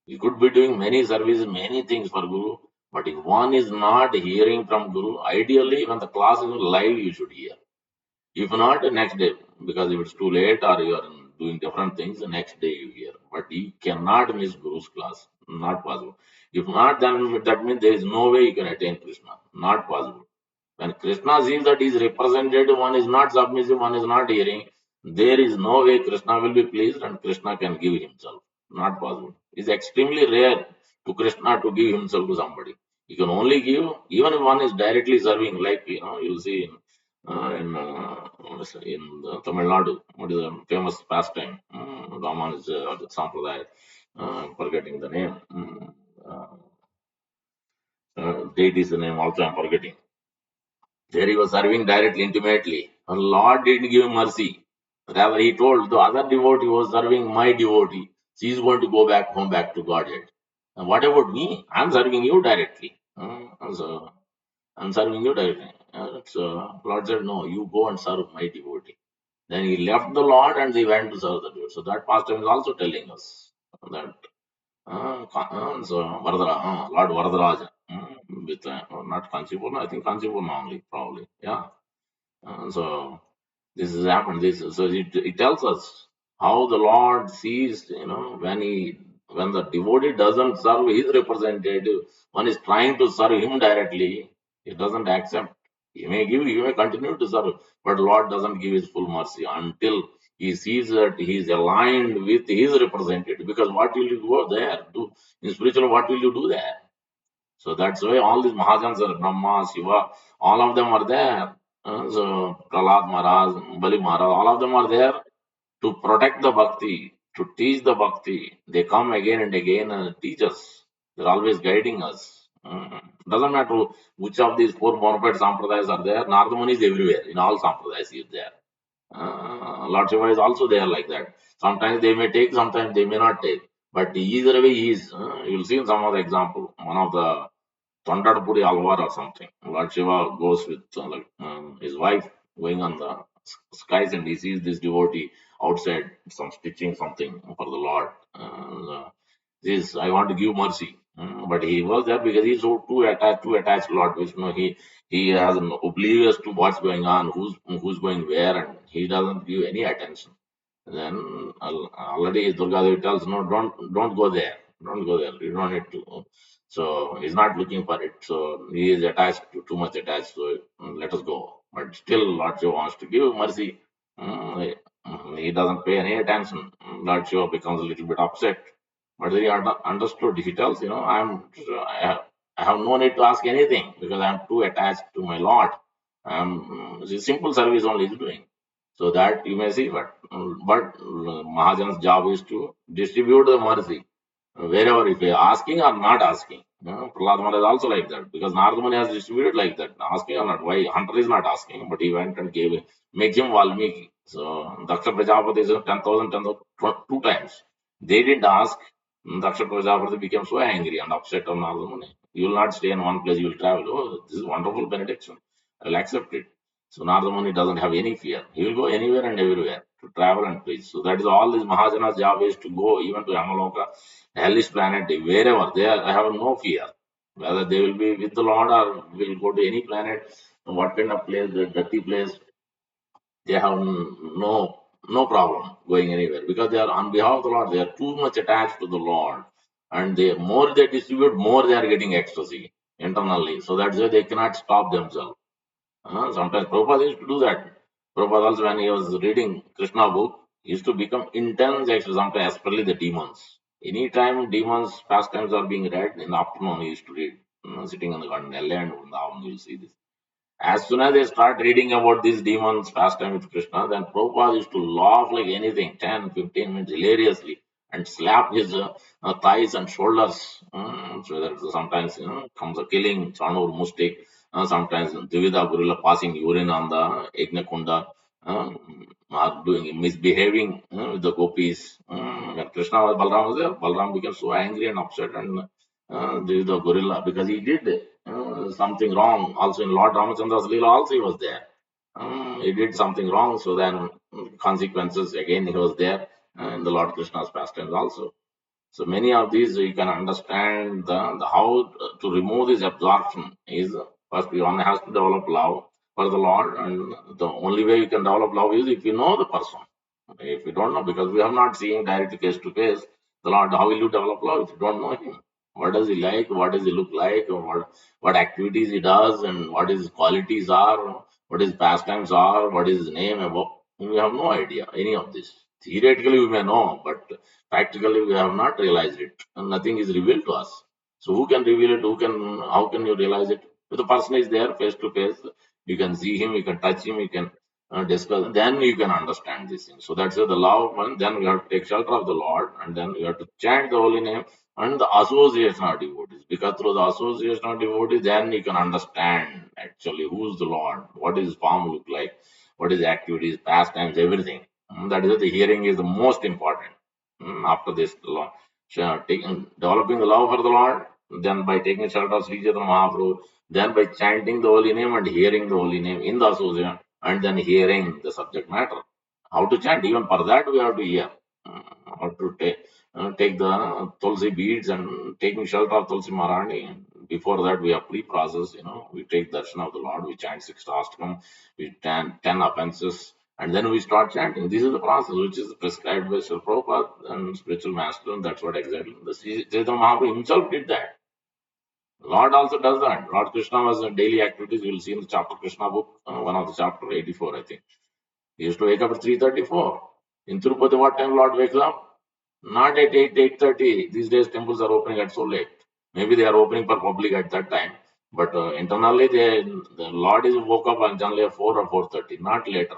You could be doing many services, many things for Guru, but if one is not hearing from Guru, ideally when the class is live, you should hear. If not, the next day, because if it's too late or you are doing different things, the next day you hear. But you cannot miss Guru's class. Not possible. If not, then that means there is no way you can attain Krishna. Not possible. When Krishna sees that he is represented, one is not submissive, one is not hearing, there is no way Krishna will be pleased and Krishna can give himself. Not possible. It's extremely rare to Krishna to give himself to somebody. He can only give, even if one is directly serving, like you see in Tamil Nadu, what is a famous pastime, Raman is Sampradaya, forgetting the name. Deity is the name also, I'm forgetting. There he was serving directly, intimately. The Lord didn't give him mercy. Rather, he told the other devotee who was serving my devotee, she is going to go back home, back to Godhead. And what about me? I'm serving you directly. So I'm serving you directly. So Lord said, no, you go and serve my devotee. Then he left the Lord and he went to serve the devotee. So that pastor is also telling us that so Lord Varadaraja with not Kanchipurna, I think Kanchipurna only, probably. Yeah. So this has happened. So it tells us how the Lord sees, when the devotee doesn't serve his representative, one is trying to serve him directly, he doesn't accept. He may give, he may continue to serve, but Lord doesn't give his full mercy until He sees that he is aligned with his representative. Because what will you go there? Do in spiritual, what will you do there? So that's why all these Mahajans are Brahma, Shiva, all of them are there. So Prahlad Maharaj, Bali Maharaj, all of them are there to protect the bhakti, to teach the bhakti. They come again and again and teach us. They're always guiding us. Doesn't matter which of these four Monophysite sampradayas are there. Narada Muni is everywhere. In all sampradayas he is there. Lord Shiva is also there like that. Sometimes they may take, sometimes they may not take. But either way he is. You'll see in some of the example. One of the Tondadpudi Alvar or something. Lord Shiva goes with his wife going on the skies and he sees this devotee outside, some stitching something for the Lord. This I want to give mercy. But he was there because he's so too attached to Lord Vishnu. He has an oblivious to what's going on, who's going where, and he doesn't give any attention. Then already Durga Devi tells, no, don't go there. Don't go there. You don't need to. So he's not looking for it. So he is attached to too much attached. So let us go. But still, Lord Shiva wants to give mercy. He doesn't pay any attention. Lord Shiva becomes a little bit upset. But then he understood. He tells, I have no need to ask anything because I am too attached to my Lord. It's simple service only is doing. So that you may see, but Mahajan's job is to distribute the mercy wherever, if they are asking or not asking. Prahlad Maharaj is also like that because Narada Muni has distributed like that, asking or not. Why Hunter is not asking, but he went and gave, make him Valmiki. So Daksha Prajapati is 10,000, two times. They didn't ask. Daksha Prajapati became so angry and upset on Narada Muni. You will not stay in one place, you will travel. Oh, this is wonderful benediction. I will accept it. So Narada Muni doesn't have any fear. He will go anywhere and everywhere to travel and preach. So that is all this Mahajana's job is to go even to Yamaloka, hellish planet, wherever they are. I have no fear. Whether they will be with the Lord or will go to any planet, what kind of place, the dirty place, they have no problem going anywhere because they are on behalf of the Lord. They are too much attached to the Lord, and the more they distribute, more they are getting ecstasy internally. So that's why they cannot stop themselves. Sometimes Prabhupada used to do that. Prabhupada also, when he was reading Krishna book, he used to become intense, actually, sometimes, especially the demons. Anytime demons pastimes are being read in the afternoon, he used to read, sitting in the garden, LA and Vrindavan, you'll see this. As soon as they start reading about these demons pastime with Krishna, then Prabhupada used to laugh like anything, 10, 15 minutes hilariously, and slap his thighs and shoulders. So that sometimes comes a killing, Chanur Mustik, sometimes Divida gorilla passing urine on the Yajna uh, are doing misbehaving with the gopis. When Krishna was Balram was there, Balram became so angry and upset, and Divida gorilla because he did something wrong. Also in Lord Ramachandra's Leela also he was there. He did something wrong, so then consequences again he was there in the Lord Krishna's pastimes also. So many of these you can understand the how to remove this absorption is first one has to develop love for the Lord, and the only way you can develop love is if you know the person. If you don't know, because we have not seen directly face to face the Lord, how will you develop love if you don't know Him? What does He like? What does He look like? Or what activities He does, and what His qualities are, what His pastimes are, what is His name about? We have no idea any of this. Theoretically, we may know, but practically we have not realized it, and nothing is revealed to us. So who can reveal it? Who can? How can you realize it? If the person is there face to face, you can see him, you can touch him, you can discuss. Then you can understand these things. So that's the love. And then we have to take shelter of the Lord, and then we have to chant the holy name and the association of devotees. Because through the association of devotees, then you can understand actually who's the Lord, what his form look like, what his activities, pastimes, everything. That is why the hearing is the most important. After this, developing the love for the Lord, then by taking shelter of Sri Chaitanya Mahaprabhu, then by chanting the holy name and hearing the holy name in the association, and then hearing the subject matter. How to chant, even for that we have to hear. How to take the Tulsi beads and taking shelter of Tulsi Maharani. Before that, we have pre-process, we take darshan of the Lord, we chant six Ashtakam, we chant 10 offenses, and then we start chanting. This is the process which is prescribed by Srila Prabhupada and spiritual master, and that's what exactly the Chaitanya Mahaprabhu himself did that. Lord also does that. Lord Krishna was a daily activities. You will see in the chapter Krishna book, one of the chapter 84, I think. He used to wake up at 3:34. In Tirupati, what time Lord wakes up? Not at 8, 8:30. These days temples are opening at so late. Maybe they are opening for public at that time. But internally, the Lord is woke up on generally at 4 or 4:30, not later.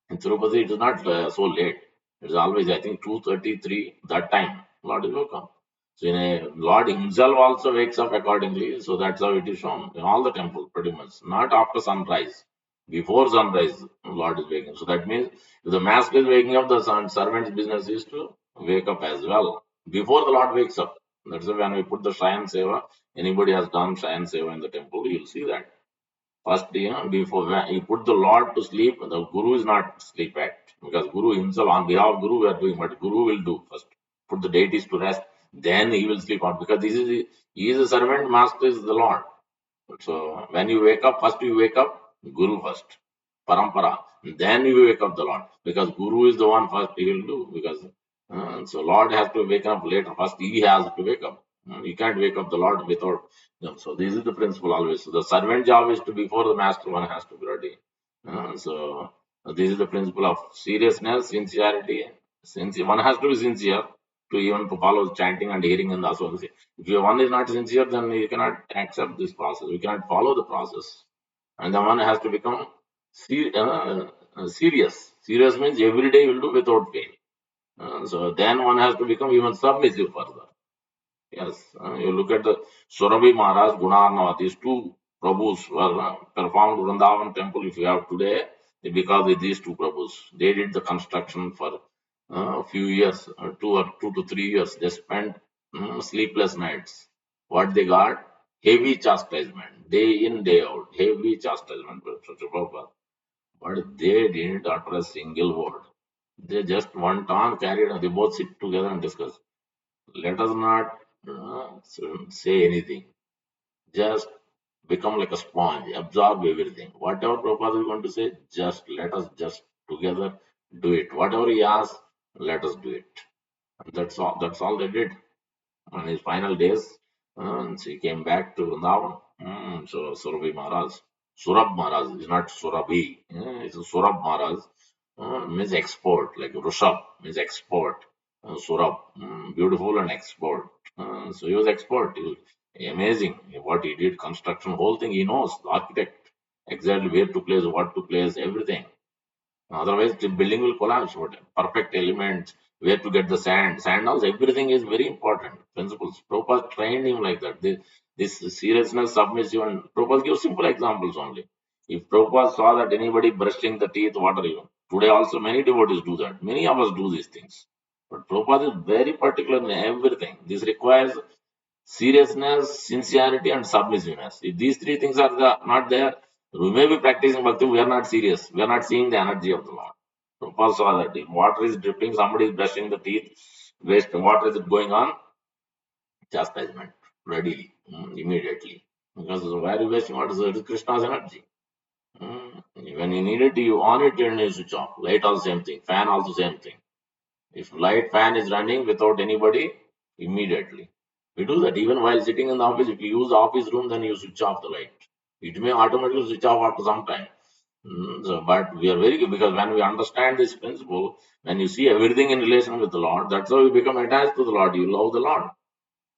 In Tirupati, it is not so late. It is always, I think, 2:33, that time. Lord is welcome. So, Lord himself also wakes up accordingly. So, that's how it is shown in all the temples, pretty much. Not after sunrise. Before sunrise, Lord is waking. So, that means if the master is waking up, the servant's business is to wake up as well. Before the Lord wakes up. That's why when we put the Shayan Seva, anybody has done Shayan Seva in the temple, you'll see that. First, before when you put the Lord to sleep, the Guru is not sleep act because Guru himself, on behalf of Guru, we are doing what Guru will do first. Put the deities to rest, then he will sleep out because he is a servant, master is the Lord. So when you wake up, first you wake up Guru first, parampara. Then you wake up the Lord because Guru is the one first he will do because so Lord has to wake up later. First he has to wake up. You can't wake up the Lord without. So this is the principle always. So the servant job is to before the master one has to be ready. This is the principle of seriousness, sincerity. Since one has to be sincere to even to follow chanting and hearing and also. If your one is not sincere, then you cannot accept this process. You cannot follow the process. And the one has to become serious. Serious means every day you will do without fail. So then one has to become even submissive further. Yes, you look at the Surabhi Maharaj, Gunarnava, these two Prabhus were performed Vrindavan temple if you have today, because of these two Prabhus. They did the construction for a few years, 2 to 3 years. They spent sleepless nights. What they got? Heavy chastisement, day in, day out, heavy chastisement. But they didn't utter a single word. They just went on, carried on. They both sit together and discuss. Let us not say anything. Just become like a sponge, absorb everything. Whatever Prabhupada is going to say, just let us just together do it. Whatever he asks, let us do it. And that's all. That's all they did on his final days. He came back to Vrindavan. So Surabhi Maharaj, Surab Maharaj is not Surabhi. It's Surab Maharaj. Means export, like Rushabh means export. Surab, beautiful and export. So he was expert. He was amazing what he did. Construction, whole thing he knows. The architect exactly where to place, what to place, everything. Otherwise, the building will collapse. What perfect elements, where to get the sand, sand house, everything is very important. Principles. Prabhupada trained him like that. This seriousness, submissive, and Prabhupada gives simple examples only. If Prabhupada saw that anybody brushing the teeth, what are you? Today also many devotees do that. Many of us do these things. But Prabhupada is very particular in everything. This requires seriousness, sincerity, and submissiveness. If these three things are not there, we may be practicing bhakti, we are not serious. We are not seeing the energy of the Lord. Prabhupada saw that if water is dripping, somebody is brushing the teeth, waste water is going on, chastisement readily, immediately. Because why are you wasting water? It is Krishna's energy. When you need it, you on it and you switch off. Light also same thing. Fan also same thing. If light fan is running without anybody, immediately. We do that even while sitting in the office. If you use the office room, then you switch off the light. It may automatically switch off after some time. But we are very good because when we understand this principle, when you see everything in relation with the Lord, that's how you become attached to the Lord. You love the Lord.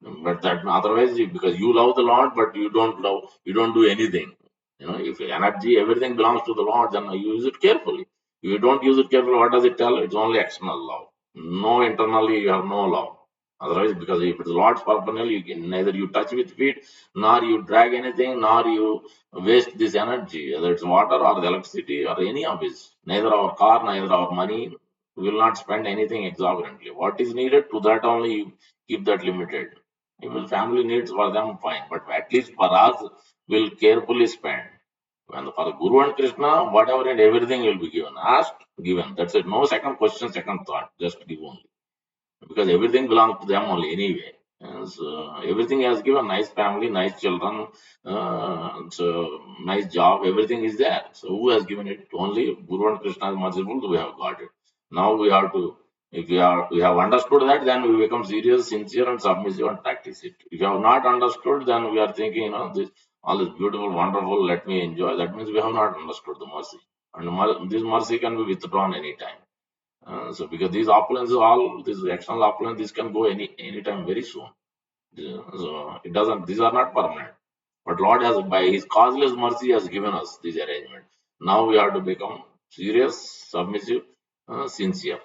But that otherwise, because you love the Lord, but you don't do anything. If energy, everything belongs to the Lord, then you use it carefully. If you don't use it carefully, what does it tell? It's only external love. No, internally you have no love. Otherwise, because if it's Lord's purpose, you can neither you touch with feet, nor you drag anything, nor you waste this energy, whether it's water or the electricity or any of this. Neither our car, neither our money. We will not spend anything exorbitantly. What is needed to that only you keep that limited. Even family needs for them, fine. But at least for us, we'll carefully spend. And for Guru and Krishna, whatever and everything will be given. Asked, given. That's it. No second question, second thought. Just give only. Because everything belongs to them only anyway. And so everything has given nice family, nice children, nice job, everything is there. So who has given it? Only Guru and Krishna is merciful, we have got it. Now we have to, if we have understood that, then we become serious, sincere, and submissive and practice it. If you have not understood, then we are thinking, this all is beautiful, wonderful, let me enjoy. That means we have not understood the mercy. And this mercy can be withdrawn anytime. So because these opulences, all these external opulence, this can go anytime very soon. So it doesn't. These are not permanent. But Lord has, by His causeless mercy, has given us this arrangement. Now we have to become serious, submissive, sincere.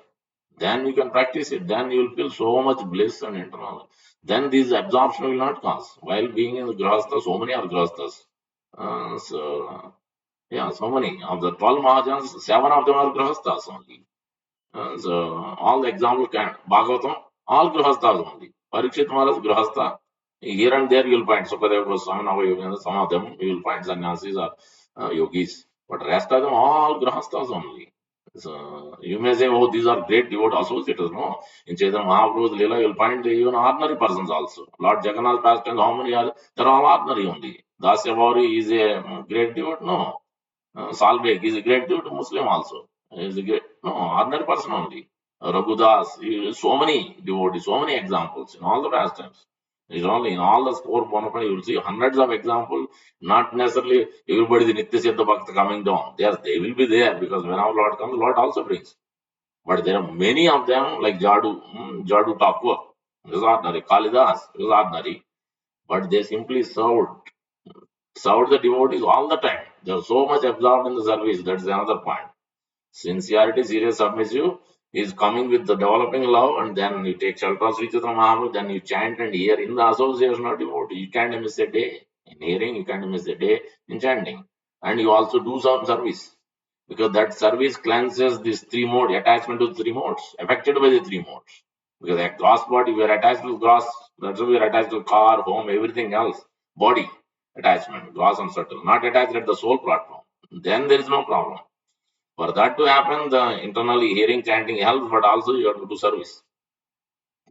Then you can practice it. Then you will feel so much bliss and internal. Then this absorption will not cause. While being in the grahastha, so many are grahasthas. So yeah, so many of the 12 Mahajans, 7 of them are grahasthas only. So all the example can Bhagavatam, all grihasthas only. Parikshit Maharaj grihastha. Here and there you will find Sukadeva Goswami, Navayogi, some of them you will find sannyasis or yogis. But rest of them all grihasthas only. So you may say, oh, these are great devout associates. No, in Chaitanya Mahaprabhu's Leela, you will find even ordinary persons also. Lord Jagannath pastors, how many are? They're all ordinary only. Dasya Bauri is a great devote. No, Salbek is a great dude, Muslim also. He is a great, no, ordinary person only. Raghudas, so many devotees, so many examples in all the pastimes. It's only in all the four Bonaparte, you will see hundreds of examples, not necessarily everybody, the Nitya Siddha Bhakta coming down. They will be there because when our Lord comes, the Lord also brings. But there are many of them like Jadu Thakur, is ordinary, Kalidas, is ordinary, but they simply served the devotees all the time. They are so much absorbed in the service. That's another point. Sincerity, serious, submissive is coming with the developing love, and then you take shelter of Sri Chaitanya Mahaprabhu, then you chant and hear in the association of devotee. You can't miss a day. In hearing, you can't miss a day in chanting. And you also do some service. Because that service cleanses this three mode, attachment to three modes, affected by the three modes. Because a gross body, we are attached to gross, that's why we are attached to car, home, everything else. Body attachment, gross and subtle, not attached at the soul platform. Then there is no problem. For that to happen, the internally hearing, chanting helps, but also you have to do service.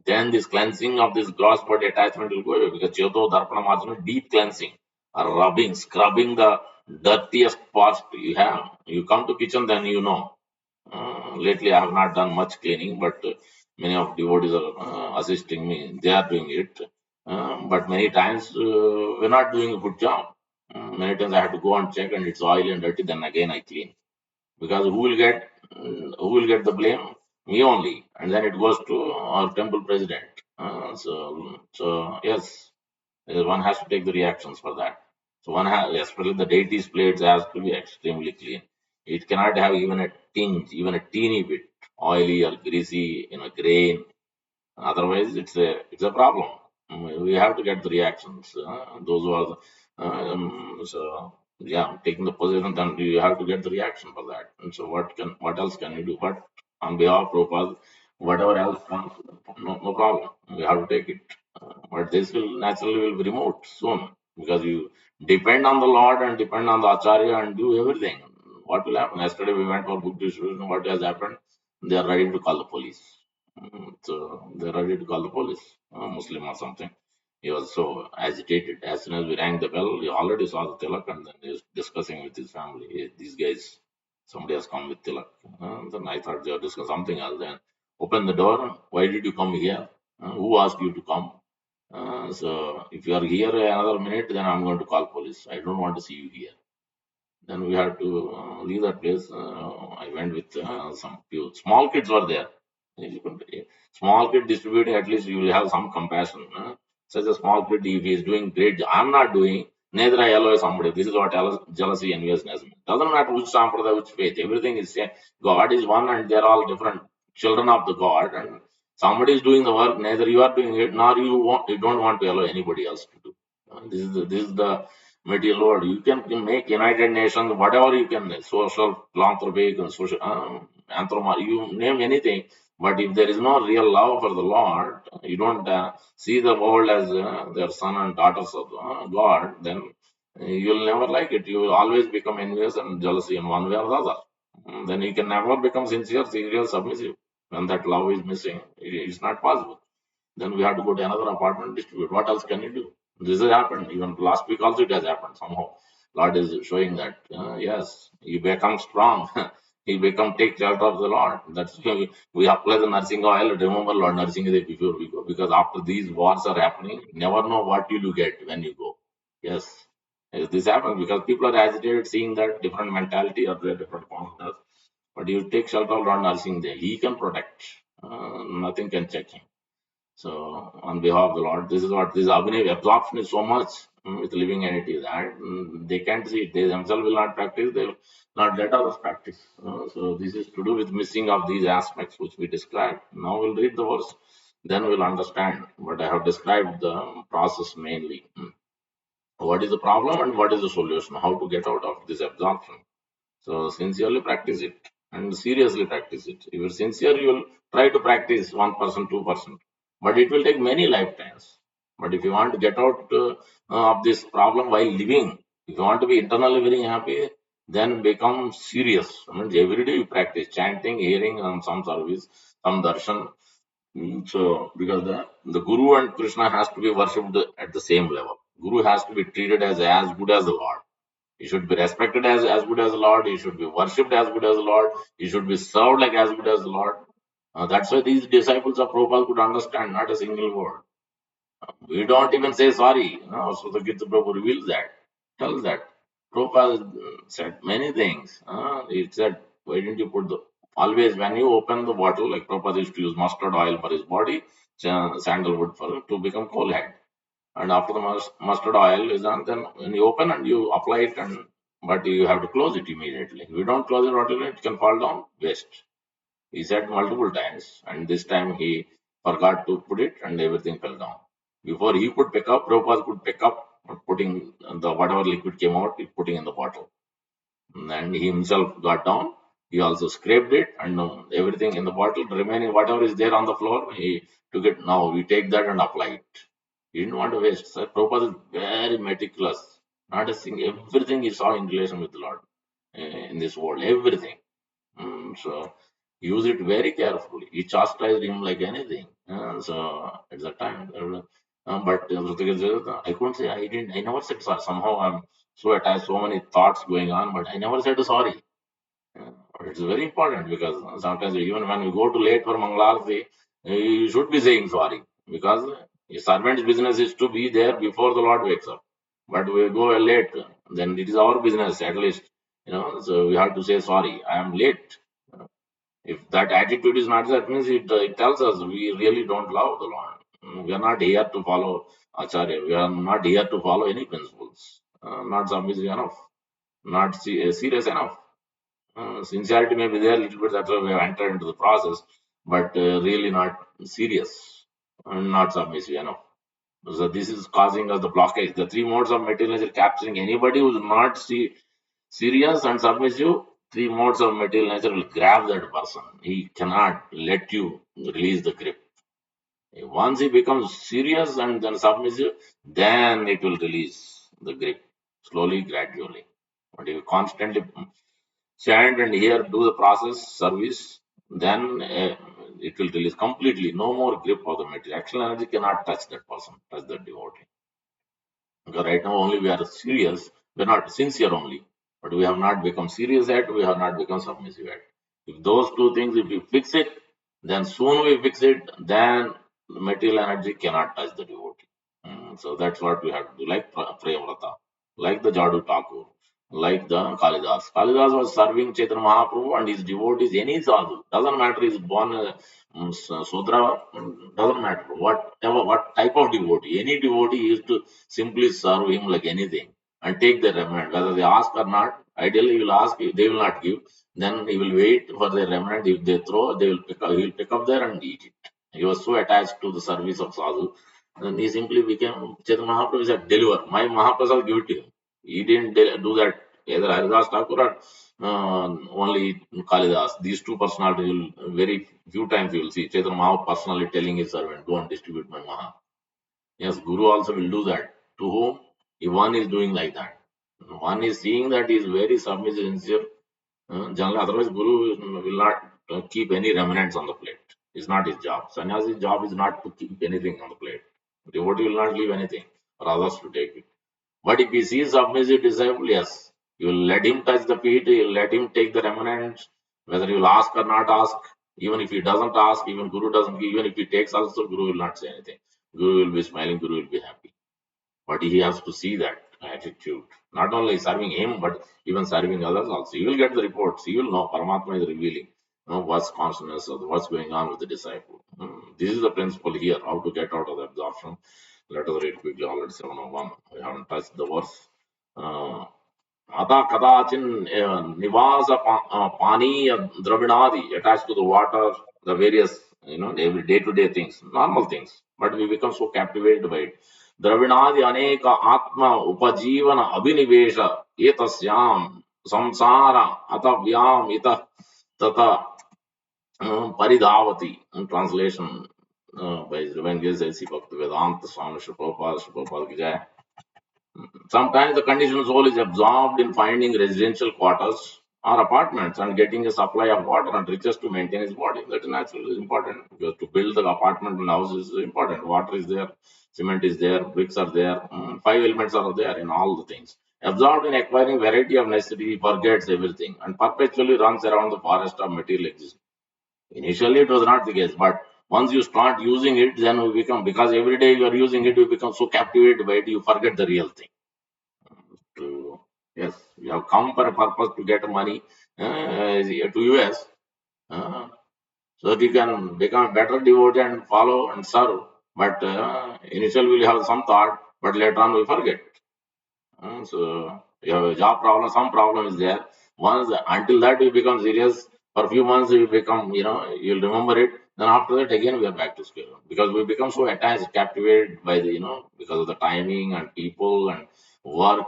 Then this cleansing of this gross body attachment will go away because Cheto Darpana Marjana, deep cleansing, or rubbing, scrubbing the dirtiest parts you have. You come to kitchen, then you know. Lately, I have not done much cleaning, but many of devotees are assisting me. They are doing it. But many times, we're not doing a good job. Many times I have to go and check, and it's oily and dirty. Then again, I clean because who will get the blame? Me only, and then it goes to our temple president. So yes, one has to take the reactions for that. So one has, especially the deity's plates, has to be extremely clean. It cannot have even a tinge, even a teeny bit oily or greasy in a grain. Otherwise, it's a problem. We have to get the reactions. Those who are so yeah, taking the position, then you have to get the reaction for that. And so what else can you do? But on behalf of Prabhupada, whatever else comes, no problem. We have to take it. But this will naturally will be removed soon because you depend on the Lord and depend on the Acharya and do everything. What will happen? Yesterday we went for book distribution. What has happened? They are ready to call the police. So they're ready to call the police, Muslim or something. He was so agitated. As soon as we rang the bell, he already saw the tilak and then he was discussing with his family. Hey, these guys, somebody has come with tilak. Then I thought they were discussing something else. Then open the door. Why did you come here? Who asked you to come? So if you are here another minute, then I'm going to call police. I don't want to see you here. Then we had to leave that place. I went with some few small kids were there. You small kid distributing, at least you will have some compassion. Such a small kid, if he is doing great, I'm not doing, neither I allow somebody. This is what jealousy, enviousness means. Doesn't matter which sampradaya, which faith, everything is same. God is one and they're all different children of the God. And somebody is doing the work, neither you are doing it, nor you don't want to allow anybody else to do. This is the material world. You can make United Nations, whatever you can, social, philanthropic, and social, you name anything. But if there is no real love for the Lord, you don't see the world as their son and daughters of God, then you'll never like it. You will always become envious and jealousy in one way or the other. Then you can never become sincere, serious, submissive. When that love is missing, it's not possible. Then we have to go to another apartment distribute. What else can you do? This has happened. Even last week also it has happened somehow. Lord is showing that yes, you become strong. You become take shelter of the Lord. That's why we apply the nursing oil. Remember, Lord, nursing is before we go. Because after these wars are happening, never know what you will get when you go. Yes. Yes, this happens because people are agitated seeing that different mentality or their different consciousness. But you take shelter of Lord Narsingh there, he can protect. Nothing can check him. So, on behalf of the Lord, this is what this absorption is so much with living entity that they can't see it. They themselves will not practice, they will not let others practice. So, this is to do with missing of these aspects which we described. Now, we'll read the verse, then we'll understand. But I have described the process mainly. What is the problem and what is the solution? How to get out of this absorption? So sincerely practice it and seriously practice it. If you're sincere, you will try to practice 1%, 2%, but it will take many lifetimes. But if you want to get out of this problem while living, if you want to be internally very happy, then become serious. I mean, every day you practice chanting, hearing some service, some darshan. So, because the Guru and Krishna has to be worshipped at the same level. Guru has to be treated as good as the Lord. He should be respected as good as the Lord. He should be worshipped as good as the Lord. He should be served like as good as the Lord. That's why these disciples of Prabhupada could understand not a single word. We don't even say sorry. So the Gita Prabhu reveals that, tells that. Prabhupada said many things. He said, why didn't you put the always when you open the bottle, like Prabhupada used to use mustard oil for his body, sandalwood for to become coal head. And after the mustard oil is done, then when you open and you apply it, and but you have to close it immediately. If you don't close it immediately, it can fall down, waste. He said multiple times, and this time he forgot to put it, and everything fell down. Before he could pick up, Prabhupada could pick up, putting the whatever liquid came out, putting in the bottle. And he himself got down. He also scraped it, and everything in the bottle, remaining whatever is there on the floor, he took it. Now we take that and apply it. He didn't want to waste. So Prabhupada is very meticulous. Not a thing, everything he saw in relation with the Lord in this world, everything. So use it very carefully. He chastised him like anything. So at the time, but I couldn't say I didn't. I never said sorry. Somehow I'm so attached, so many thoughts going on, but I never said sorry. Uh, it's very important because sometimes even when we go to late for Mangalarti, you should be saying sorry because a servant's business is to be there before the Lord wakes up. But we go late, then it is our business at least, So we have to say sorry. I am late. If that attitude is not there, that means it tells us we really don't love the Lord. We are not here to follow Acharya. We are not here to follow any principles. Not submissive enough. Not serious enough. Sincerity may be there a little bit, that's why we have entered into the process, but really not serious and not submissive enough. So this is causing us the blockage. The three modes of material nature capturing anybody who is not serious and submissive. Three modes of material nature will grab that person. He cannot let you release the grip. Once he becomes serious and then submissive, then it will release the grip slowly, gradually. But if you constantly chant and here do the process service, then it will release completely. No more grip of the material. Actual energy cannot touch that person, touch that devotee. Because right now only we are serious, we are not sincere only, but we have not become serious yet, we have not become submissive yet. If those two things, if we fix it, then soon we fix it, then the material energy cannot touch the devotee. So that's what we have to do, like Premrata, like the Jadu Thakur, like the Kalidas. Kalidas was serving Chaitanya Mahaprabhu and his devotees, any sadhu, doesn't matter, he's born Sudra, doesn't matter whatever, what type of devotee, any devotee used to simply serve him like anything and take the remnant, whether they ask or not. Ideally, he will ask, they will not give. Then he will wait for their remnant. If they throw, they will pick up, he will pick up there and eat it. He was so attached to the service of sadhu. Then he simply became Chaitanya Mahaprabhu said, deliver. My Mahaprasad, give it to him. He didn't do that. Either Haridas Thakur or only Kalidas. These two personalities will very few times you will see Chaitanya Mahaprabhu personally telling his servant, go and distribute my Maha. Yes, Guru also will do that. To whom? If one is doing like that. One is seeing that he is very submissive, sincere. Generally, otherwise, Guru will not keep any remnants on the plate. It's not his job. Sannyasi's job is not to keep anything on the plate. Devotee will not leave anything for others to take it. But if he sees submissive disciple, yes, you will let him touch the feet, you will let him take the remnants, whether you will ask or not ask. Even if he doesn't ask, even Guru doesn't give, even if he takes also, Guru will not say anything. Guru will be smiling, Guru will be happy. But he has to see that. attitude. Not only serving him, but even serving others also. You will get the reports. You will know Paramatma is revealing, what's consciousness or what's going on with the disciple. This is the principle here, how to get out of the absorption. Let us read quickly, already 701. We haven't touched the verse. Uh, Ata kadachin nivasa pani dravinadi attached to the water, the various, every day-to-day things, normal things. But we become so captivated by it. Dravinadi aneka atma upajivana abhinivesha etasyam samsara atavyam ita tata paridhavati. In translation by Evangelist A.C. Bhaktivedanta Swami Prabhupada ki jai. Sometimes the conditioned soul is absorbed in finding residential quarters or apartments and getting a supply of water and riches to maintain his body. That is naturally important because to build the apartment and house is important. Water is there, cement is there, bricks are there, five elements are there in all the things. Absorbed in acquiring variety of necessity, he forgets everything and perpetually runs around the forest of material existence. Initially, it was not the case, but once you start using it, then you become, because every day you are using it, you become so captivated by it, you forget the real thing. Yes, you have come for a purpose to get money to US, uh, so that you can become a better devotee and follow and serve. But initially we'll have some thought, but later on we forget. So you have a job problem, some problem is there. Once until that you become serious, for a few months you become, you'll remember it. Then after that again we are back to square one because we become so attached, captivated by the, because of the timing and people and work,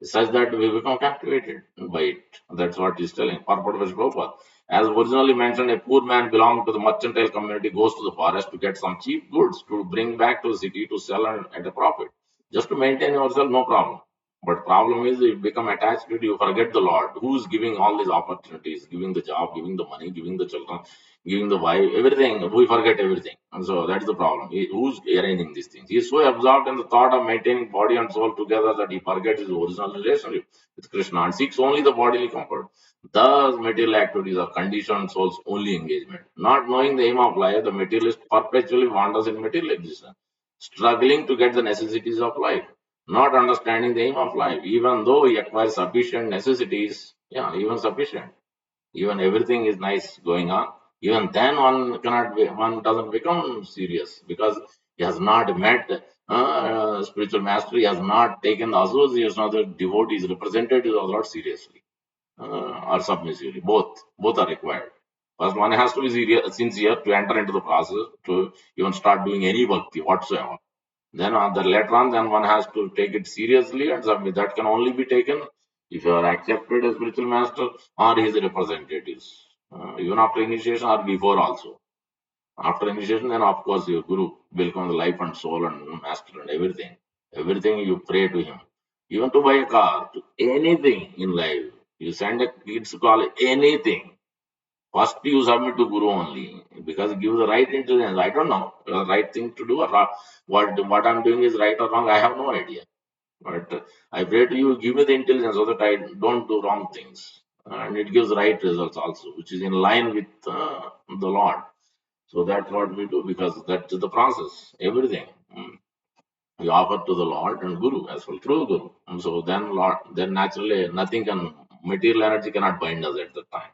such that we become captivated by it. That's what he's telling. Purport of Prabhupada. As originally mentioned, a poor man belonging to the mercantile community goes to the forest to get some cheap goods to bring back to the city to sell at a profit. Just to maintain yourself, no problem. But problem is you become attached to it, you forget the Lord who's giving all these opportunities, giving the job, giving the money, giving the children, giving the wife, everything. We forget everything. And so that's the problem. Who's arranging these things? He's so absorbed in the thought of maintaining body and soul together that he forgets his original relationship with Krishna and seeks only the bodily comfort. Thus, material activities are conditioned soul's only engagement. Not knowing the aim of life, the materialist perpetually wanders in material existence, struggling to get the necessities of life, not understanding the aim of life, even though he acquires sufficient necessities, yeah, even sufficient, even everything is nice going on, even then one doesn't become serious because he has not met spiritual mastery, he has not taken the association of the devotees, representatives of the Lord seriously or submissively. Both are required. First, one has to be sincere to enter into the process to even start doing any bhakti whatsoever. Then later on, then one has to take it seriously and submit. That can only be taken if you are accepted as spiritual master or his representatives. Even after initiation or before also. After initiation, then of course your guru will come the life and soul and master and everything. Everything you pray to him. Even to buy a car, to anything in life. You send a kids to college, anything. First, you submit to Guru only because it gives the right intelligence. I don't know the right thing to do or what I'm doing is right or wrong. I have no idea. But I pray to you, give me the intelligence so that I don't do wrong things. And it gives right results also, which is in line with the Lord. So that's what we do because that's the process. Everything. We offer to the Lord and Guru as well through Guru. And so then naturally nothing can, material energy cannot bind us at that time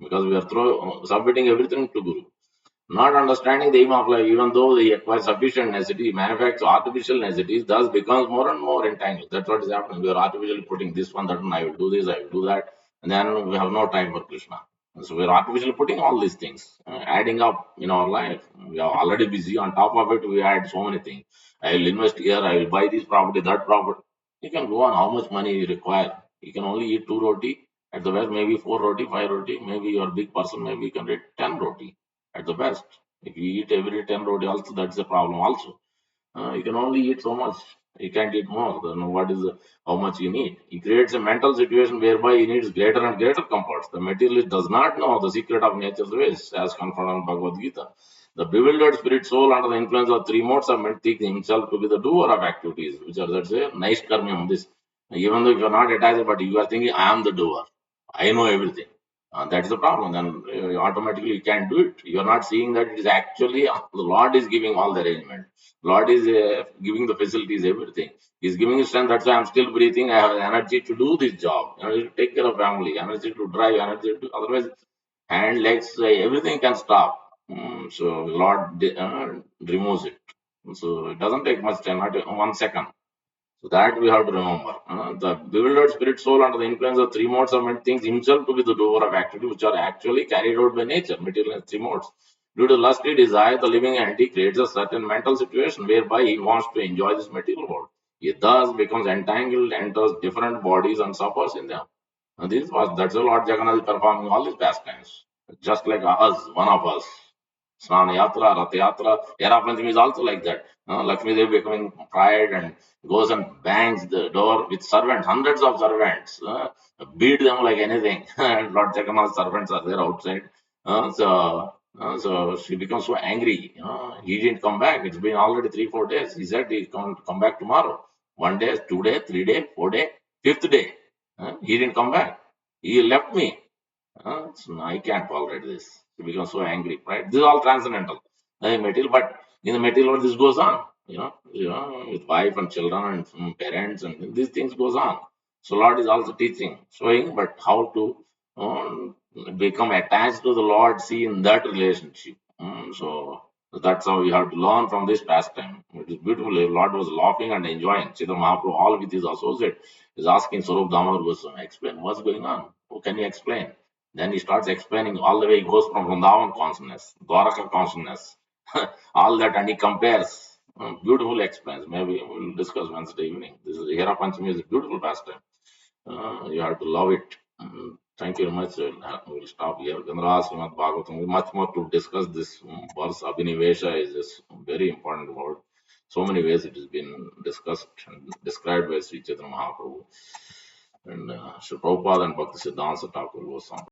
because we are submitting everything to Guru. Not understanding the aim of life, even though he acquires sufficient necessity, manufactures artificial necessities, thus becomes more and more entangled. That's what is happening. We are artificially putting this one, that one, I will do this, I will do that, and then we have no time for Krishna. And so we are artificially putting all these things, adding up in our life. We are already busy. On top of it, we add so many things. I will invest here, I will buy this property, that property. You can go on how much money you require. You can only eat two roti. At the best, maybe four roti, five roti. Maybe you are a big person, maybe you can eat 10 roti at the best. If you eat every 10 roti also, that's a problem also. You can only eat so much. You can't eat more. Then what is how much you need? He creates a mental situation whereby he needs greater and greater comforts. The materialist does not know the secret of nature's ways, as confirmed in Bhagavad Gita. The bewildered spirit soul under the influence of three modes of mental thinks himself to be the doer of activities, which are, that's a nice karmyam. This, even though you are not attached, but you are thinking, I am the doer. I know everything. That is the problem. Then automatically you can't do it. You are not seeing that it is actually the Lord is giving all the arrangement. Lord is giving the facilities, everything. He's giving me strength. That's why I'm still breathing. I have energy to do this job, energy to take care of family, energy to drive, energy to otherwise hand, legs, everything can stop. So Lord removes it. So it doesn't take much time, not 1 second. So that we have to remember. The bewildered spirit soul under the influence of three modes of mind thinks himself to be the doer of activity which are actually carried out by nature, material and three modes. Due to lusty desire, the living entity creates a certain mental situation whereby he wants to enjoy this material world. He thus becomes entangled, enters different bodies and suffers in them. And that's the Lord Jagannath is performing all these pastimes. Just like us, one of us. Snana Yatra, Rath Yatra, Yara Panchami is also like that. Lakshmi Devi becoming pride and goes and bangs the door with servants, hundreds of servants, beat them like anything. And Lord Jagannath's servants are there outside. So she becomes so angry. He didn't come back. It's been already 3, 4 days. He said he's going to come back tomorrow. 1 day, 2 day, 3 day, 4 day, fifth day. He didn't come back. He left me. So I can't tolerate this. He becomes so angry, right? This is all transcendental, material, but in the material world, this goes on. With wife and children and parents, and these things goes on. So Lord is also teaching, showing, but how to um, become attached to the Lord, see in that relationship. So that's how we have to learn from this pastime. It is beautiful. The Lord was laughing and enjoying. Chaitanya Mahaprabhu, all with his associate, is asking Swarup Damodar Goswami, explain what's going on. Oh, can you explain? Then he starts explaining all the way. He goes from Vrindavan consciousness, Dwaraka consciousness, all that, and he compares. Beautiful explains. Maybe we'll discuss Wednesday evening. This is Hera Panchami is a beautiful pastime. You have to love it. Thank you very much. We'll stop here. Gandhara Srimad Bhagavatam. Much more to discuss. This verse Abhinivesha is a very important word. So many ways it has been discussed and described by Sri Chaitanya Mahaprabhu and Sri Prabhupada and Bhakti Siddhanta Thakur Goswami.